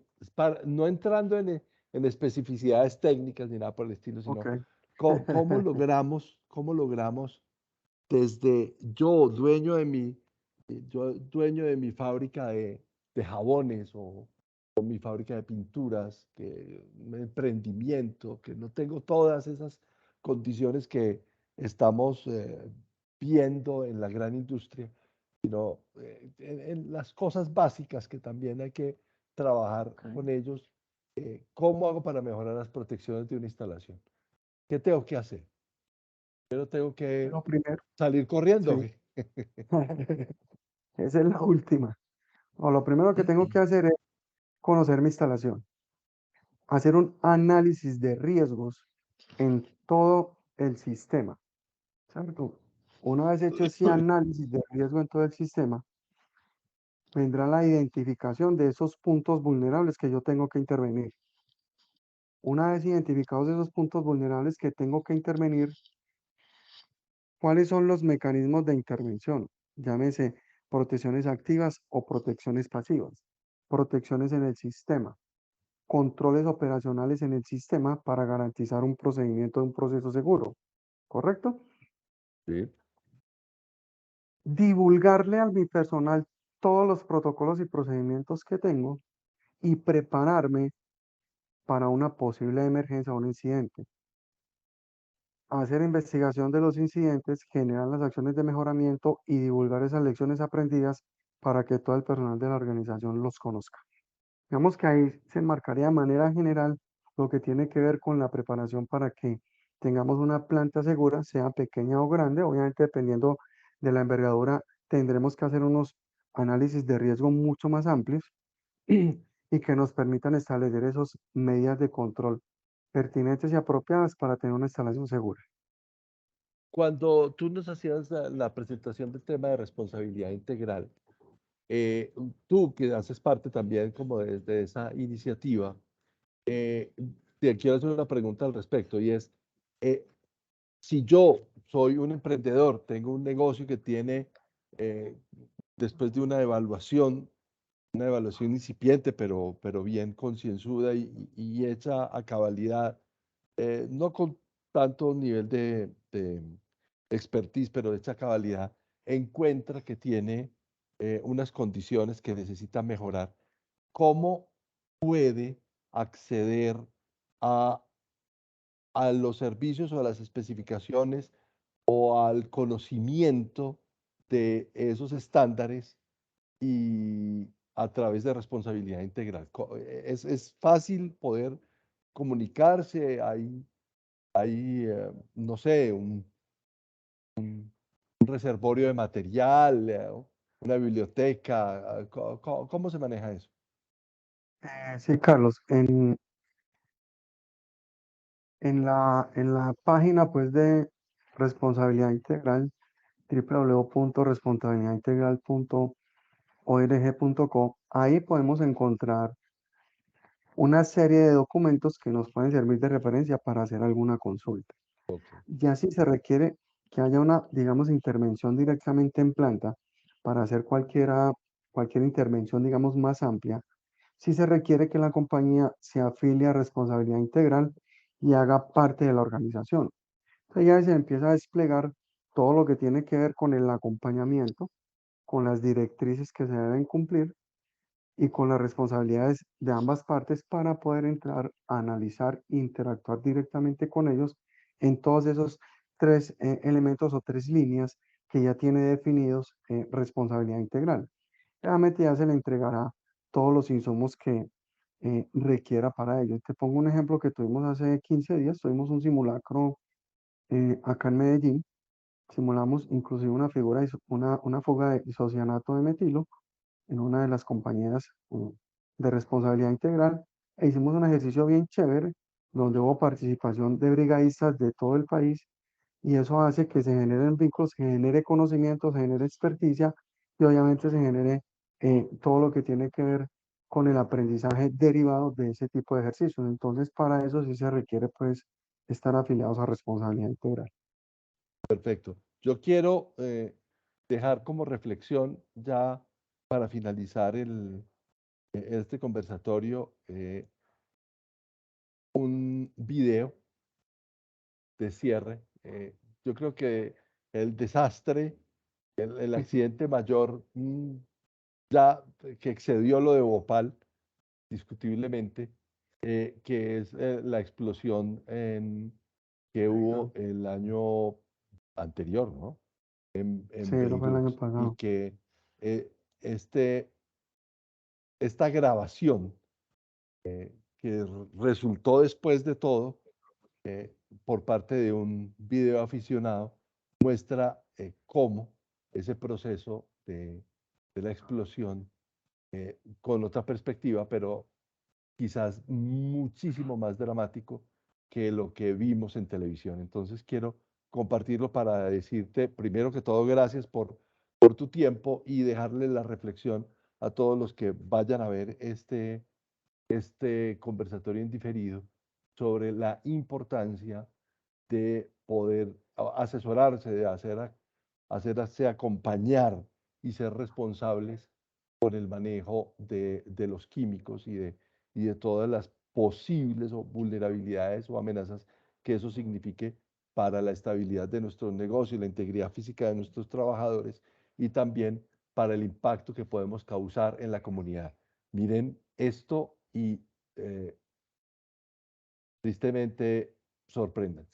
A: No entrando en especificidades técnicas ni nada por el estilo,
B: Ok.
A: sino cómo logramos desde yo dueño de mi fábrica de jabones o mi fábrica de pinturas, un emprendimiento, que no tengo todas esas condiciones que estamos viendo en la gran industria, sino en las cosas básicas que también hay que trabajar
B: Ok.
A: con ellos. ¿Cómo hago para mejorar las protecciones de una instalación? ¿Qué tengo que hacer? Yo tengo que
B: Lo primero,
A: salir corriendo.
B: sí. Esa es la última. Lo primero que tengo que hacer es conocer mi instalación, hacer un análisis de riesgos en todo el sistema, ¿cierto? Una vez hecho ese análisis de riesgo en todo el sistema, vendrá la identificación de esos puntos vulnerables que yo tengo que intervenir. Una vez identificados esos puntos vulnerables que tengo que intervenir, ¿Cuáles son los mecanismos de intervención? Llámese protecciones activas o protecciones pasivas. Protecciones en el sistema. Controles operacionales en el sistema para garantizar un procedimiento de un proceso seguro. ¿Correcto?
A: Sí.
B: Divulgarle a mi personal todos los protocolos y procedimientos que tengo y prepararme para una posible emergencia o un incidente. Hacer investigación de los incidentes, generar las acciones de mejoramiento y divulgar esas lecciones aprendidas para que todo el personal de la organización los conozca. Digamos que ahí se enmarcaría de manera general lo que tiene que ver con la preparación para que tengamos una planta segura, sea pequeña o grande. Obviamente, dependiendo de la envergadura, tendremos que hacer unos análisis de riesgo mucho más amplios y que nos permitan establecer esas medidas de control pertinentes y apropiadas para tener una instalación segura.
A: Cuando tú nos hacías la presentación del tema de responsabilidad integral, tú que haces parte también como de esa iniciativa, eh, te quiero hacer una pregunta al respecto y es, eh, si yo soy un emprendedor, tengo un negocio que tiene, eh, después de una evaluación incipiente, pero bien concienzuda y hecha a cabalidad, no con tanto nivel de expertise, pero hecha a cabalidad, encuentra que tiene unas condiciones que necesita mejorar. ¿Cómo puede acceder a, a los servicios o a las especificaciones o al conocimiento de esos estándares y a través de responsabilidad integral? Es fácil poder comunicarse, hay no sé, un reservorio de material, una biblioteca, ¿cómo se maneja eso?
B: Sí, Carlos, en la página pues de responsabilidad integral, www.responsabilidadintegral.org.co, ahí podemos encontrar una serie de documentos que nos pueden servir de referencia para hacer alguna consulta.
A: Ok,
B: Ya si se requiere que haya una, digamos, intervención directamente en planta para hacer cualquier intervención, digamos, más amplia, sí se requiere que la compañía se afilie a responsabilidad integral y haga parte de la organización. Entonces ya se empieza a desplegar todo lo que tiene que ver con el acompañamiento, con las directrices que se deben cumplir y con las responsabilidades de ambas partes para poder entrar a analizar e interactuar directamente con ellos en todos esos tres elementos o tres líneas que ya tiene definidos responsabilidad integral. Realmente ya se le entregará todos los insumos que requiera para ello. Te pongo un ejemplo que tuvimos hace 15 días, tuvimos un simulacro acá en Medellín, simulamos inclusive una figura, una fuga de isocianato de metilo en una de las compañías de responsabilidad integral e hicimos un ejercicio bien chévere donde hubo participación de brigadistas de todo el país y eso hace que se generen vínculos, se genere conocimiento, se genere experticia y obviamente se genere todo lo que tiene que ver con el aprendizaje derivado de ese tipo de ejercicios. Entonces, para eso sí se requiere pues estar afiliados a responsabilidad integral.
A: perfecto. Yo quiero dejar como reflexión ya para finalizar este conversatorio un video de cierre. Yo creo que el desastre, el accidente mayor, ya que excedió lo de Bhopal, discutiblemente, que es la explosión que hubo el año anterior, ¿no?
B: Sí,
A: En
B: eso fue el
A: Beirut,
B: año
A: y
B: pasado.
A: que este, esta grabación que resultó después de todo eh, por parte de un video aficionado, muestra cómo ese proceso de la explosión, con otra perspectiva, pero quizás muchísimo más dramático que lo que vimos en televisión. Entonces quiero compartirlo para decirte, primero que todo, gracias por tu tiempo y dejarle la reflexión a todos los que vayan a ver este conversatorio en diferido sobre la importancia de poder asesorarse, de hacerse acompañar y ser responsables con el manejo de los químicos y de todas las posibles o vulnerabilidades o amenazas que eso signifique para la estabilidad de nuestros negocios, la integridad física de nuestros trabajadores y también para el impacto que podemos causar en la comunidad. Miren esto y tristemente sorpréndanse.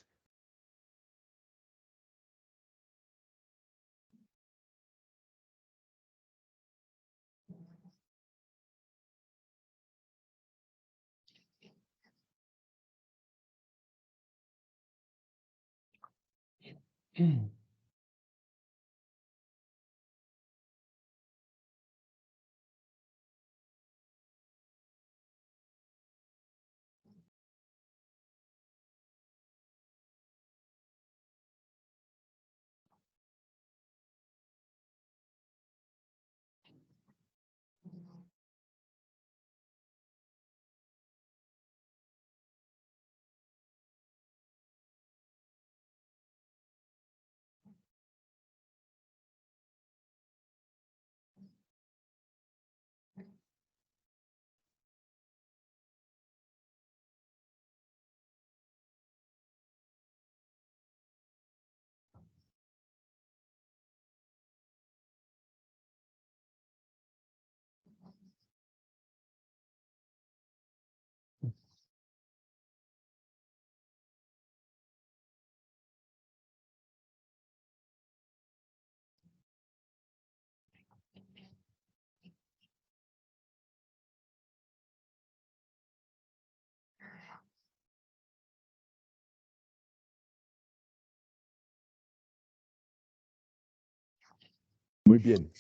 A: Muy bien,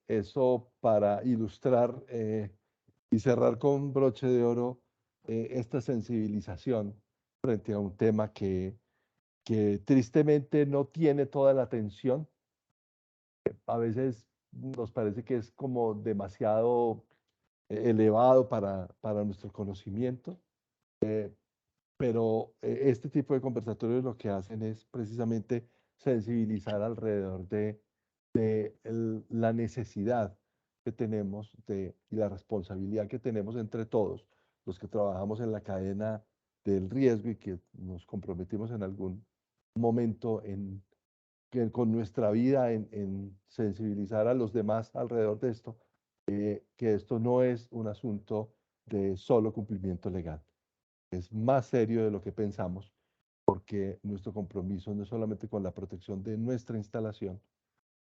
A: eso para ilustrar y cerrar con broche de oro esta sensibilización frente a un tema que tristemente no tiene toda la atención. A veces nos parece que es como demasiado elevado para nuestro conocimiento, pero este tipo de conversatorios lo que hacen es precisamente sensibilizar alrededor de la necesidad que tenemos y la responsabilidad que tenemos entre todos los que trabajamos en la cadena del riesgo y que nos comprometimos en algún momento con nuestra vida en sensibilizar a los demás alrededor de esto, que esto no es un asunto de solo cumplimiento legal. Es más serio de lo que pensamos, porque nuestro compromiso no es solamente con la protección de nuestra instalación,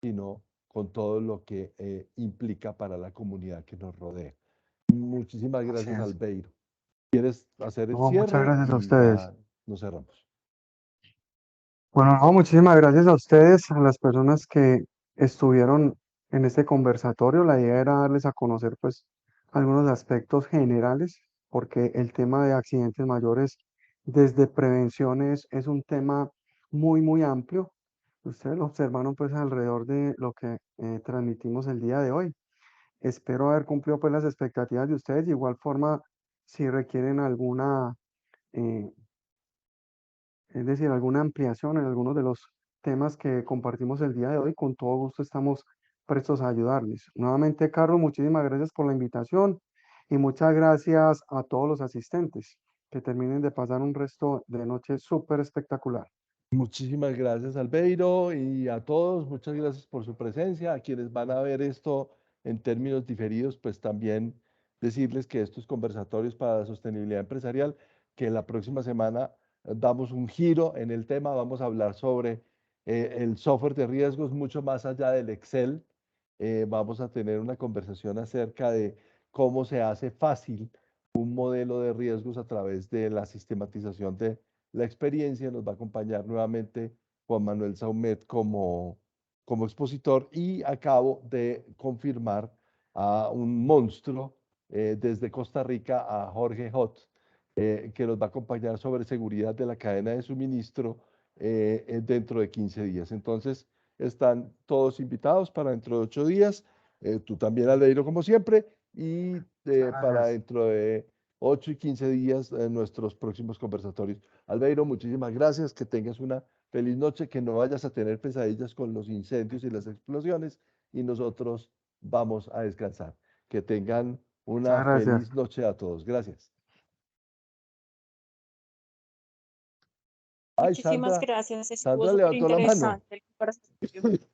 A: sino con todo lo que implica para la comunidad que nos rodea. Muchísimas
B: Así
A: gracias,
B: es.
A: Albeiro. ¿Quieres hacer el
B: No, muchas
A: cierre?
B: gracias a
A: Y
B: ustedes.
A: ya nos cerramos.
B: Bueno, no, muchísimas gracias a ustedes, a las personas que estuvieron en este conversatorio. La idea era darles a conocer pues algunos aspectos generales, porque el tema de accidentes mayores desde prevenciones es un tema muy, muy amplio. Ustedes lo observaron pues alrededor de lo que transmitimos el día de hoy. Espero haber cumplido pues las expectativas de ustedes. De igual forma, si requieren alguna eh, es decir, alguna ampliación en algunos de los temas que compartimos el día de hoy, con todo gusto estamos prestos a ayudarles. Nuevamente, Carlos, muchísimas gracias por la invitación y muchas gracias a todos los asistentes. Que terminen de pasar un resto de noche súper espectacular.
A: Muchísimas gracias, Albeiro, y a todos, muchas gracias por su presencia. A quienes van a ver esto en términos diferidos, pues también decirles que estos conversatorios para la sostenibilidad empresarial, que la próxima semana damos un giro en el tema, vamos a hablar sobre el software de riesgos mucho más allá del Excel. Vamos a tener una conversación acerca de cómo se hace fácil un modelo de riesgos a través de la sistematización de la experiencia. Nos va a acompañar nuevamente Juan Manuel Saumet como expositor y acabo de confirmar a un monstruo desde Costa Rica, a Jorge Hot, que nos va a acompañar sobre seguridad de la cadena de suministro dentro de 15 días. Entonces, están todos invitados para dentro de 8 días. Tú también, Aldeiro, como siempre. Y
B: Muchas
A: para
B: gracias.
A: dentro de 8 y 15 días en nuestros próximos conversatorios. Albeiro, muchísimas gracias, que tengas una feliz noche, que no vayas a tener pesadillas con los incendios y las explosiones y nosotros vamos a descansar. Que tengan una
B: Muchas gracias.
A: feliz noche a todos. Gracias. Ay,
C: Muchísimas
A: Sandra,
C: gracias, estuvo
A: Sandra
C: súper
A: levantó la mano.
C: interesante el conversatorio.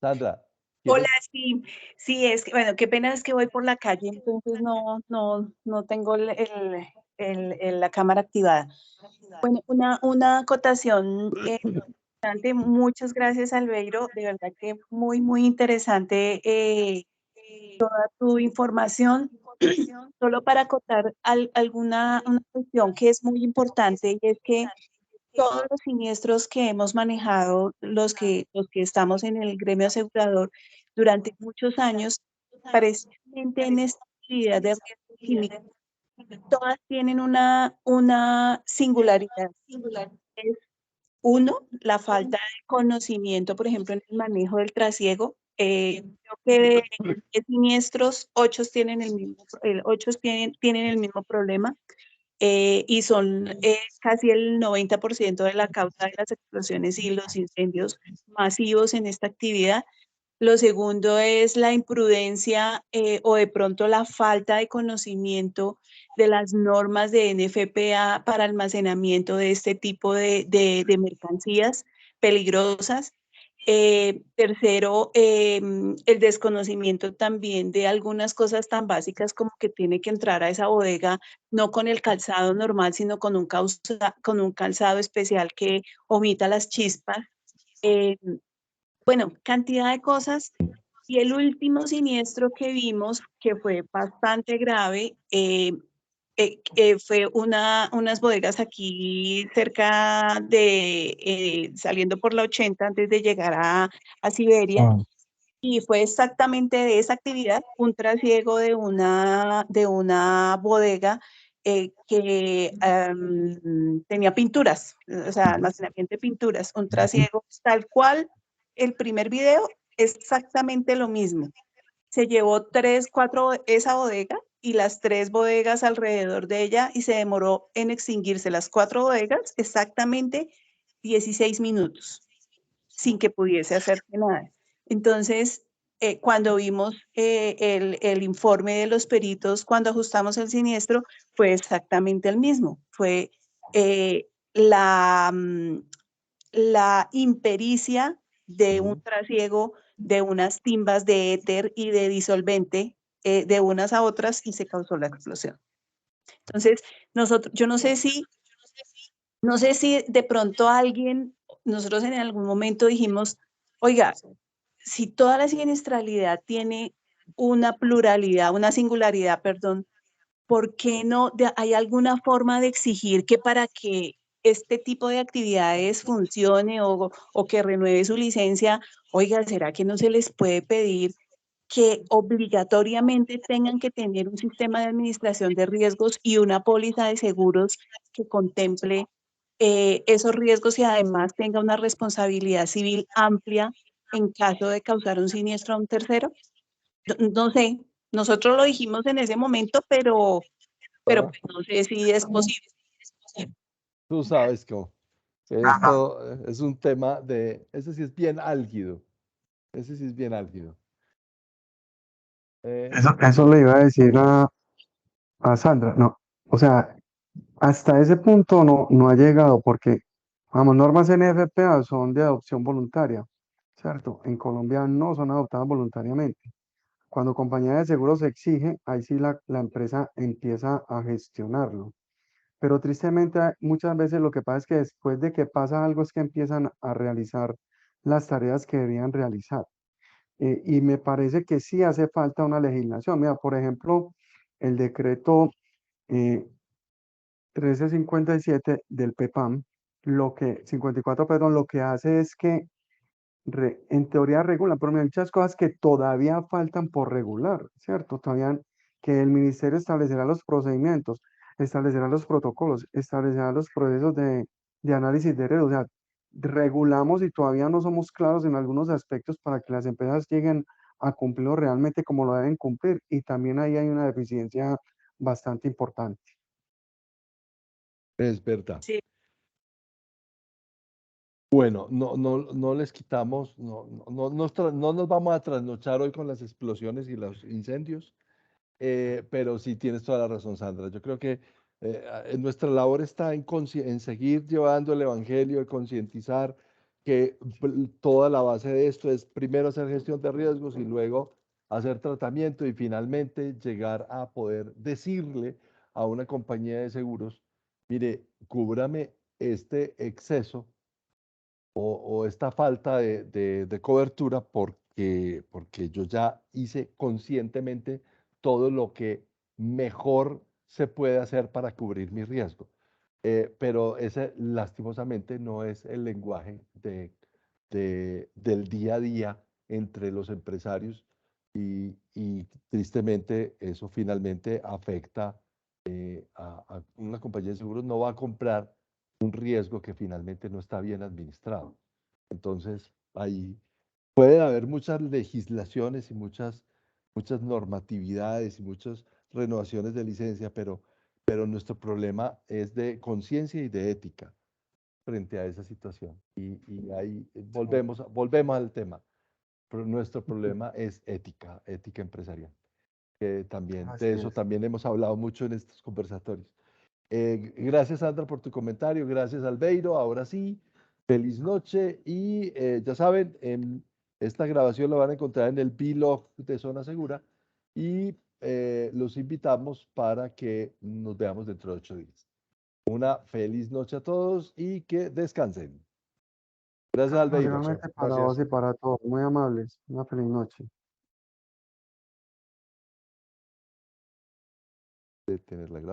A: Sandra,
C: Hola,
A: ¿quieres?
C: sí, sí, es que, bueno, qué pena es que voy por la calle, entonces no tengo la cámara activada. Bueno, una acotación importante, muchas gracias, Albeiro, de verdad que muy interesante tu información. Solo para acotar una cuestión que es muy importante y es que todos los siniestros que hemos manejado, los que estamos en el gremio asegurador durante muchos años, precisamente en esta actividad de riesgo químico, todas tienen una singularidad. Es uno, la falta de conocimiento, por ejemplo, en el manejo del trasiego. Creo que de 10 siniestros, 8 tienen tienen el mismo problema y son casi el 90% de la causa de las explosiones y los incendios masivos en esta actividad. Lo segundo es la imprudencia o de pronto la falta de conocimiento de las normas de NFPA para almacenamiento de este tipo de mercancías peligrosas. Tercero, el desconocimiento también de algunas cosas tan básicas como que tiene que entrar a esa bodega no con el calzado normal, sino con un calzado especial que omita las chispas. Eh, bueno, cantidad de cosas. Y el último siniestro que vimos, que fue bastante grave, fue unas bodegas aquí cerca saliendo por la 80 antes de llegar a Siberia.
B: Ah,
C: Y fue exactamente de esa actividad, un trasiego de una bodega que tenía pinturas, o sea, almacenamiento de pinturas, un trasiego tal cual el primer video, exactamente lo mismo. Se llevó 4, esa bodega y las 3 bodegas alrededor de ella y se demoró en extinguirse las 4 bodegas exactamente 16 minutos sin que pudiese hacerse nada. Entonces, cuando vimos el informe de los peritos, cuando ajustamos el siniestro, fue exactamente el mismo. Fue eh, la impericia de un trasiego de unas timbas de éter y de disolvente de unas a otras y se causó la explosión. Entonces, yo no sé si de pronto nosotros en algún momento dijimos, oiga, si toda la siniestralidad tiene una pluralidad, una singularidad, perdón, ¿por qué no hay alguna forma de exigir que para que este tipo de actividades funcione o que renueve su licencia, oiga, ¿será que no se les puede pedir que obligatoriamente tengan que tener un sistema de administración de riesgos y una póliza de seguros que contemple esos riesgos y además tenga una responsabilidad civil amplia en caso de causar un siniestro a un tercero? No sé, nosotros lo dijimos en ese momento, pero
A: Ah,
C: pues, no sé si es posible.
A: tú sabes cómo.
B: ajá.
A: Esto es un tema ese sí es bien álgido. Ese sí es bien álgido. Eh,
B: Eso le iba a decir a Sandra, no, o sea, hasta ese punto no ha llegado porque, vamos, normas NFPA son de adopción voluntaria, ¿cierto? En Colombia no son adoptadas voluntariamente. Cuando compañía de seguros exige, ahí sí la empresa empieza a gestionarlo. Pero tristemente muchas veces lo que pasa es que después de que pasa algo es que empiezan a realizar las tareas que debían realizar. Y me parece que sí hace falta una legislación. Mira, por ejemplo, el decreto eh, 1357 del PEPAM, 54, perdón, lo que hace es que en teoría regulan, pero hay muchas cosas que todavía faltan por regular, ¿cierto? Todavía que el ministerio establecerá los procedimientos, establecerá los protocolos, establecerá los procesos de análisis de riesgo, o sea, regulamos y todavía no somos claros en algunos aspectos para que las empresas lleguen a cumplirlo realmente como lo deben cumplir. Y también ahí hay una deficiencia bastante importante.
A: Es verdad.
C: Sí.
A: Bueno, no les quitamos, no nos vamos a trasnochar hoy con las explosiones y los incendios, pero sí tienes toda la razón, Sandra. Yo creo que nuestra labor está en seguir llevando el evangelio, de concientizar que toda la base de esto es primero hacer gestión de riesgos y luego hacer tratamiento y finalmente llegar a poder decirle a una compañía de seguros, mire, cúbrame este exceso o esta falta de cobertura porque yo ya hice conscientemente todo lo que mejor se puede hacer para cubrir mi riesgo. Pero ese lastimosamente no es el lenguaje del día a día entre los empresarios y tristemente eso finalmente afecta a una compañía de seguros no va a comprar un riesgo que finalmente no está bien administrado. Entonces, ahí pueden haber muchas legislaciones y muchas normatividades y muchas renovaciones de licencia, pero nuestro problema es de conciencia y de ética frente a esa situación. Y ahí volvemos al tema. Pero nuestro problema es ética empresarial. Que también,
B: Así
A: de eso
B: es.
A: también hemos hablado mucho en estos conversatorios. Gracias, Sandra, por tu comentario. Gracias, Albeiro. Ahora sí, feliz noche. Y ya saben, esta grabación la van a encontrar en el blog de Zona Segura. Y los invitamos para que nos veamos dentro de 8 días. Una feliz noche a todos y que descansen. Gracias,
B: No,
A: Albeiro.
B: realmente para
A: Gracias.
B: vos y para todos, muy amables. Una feliz noche.
A: De tener la grabación.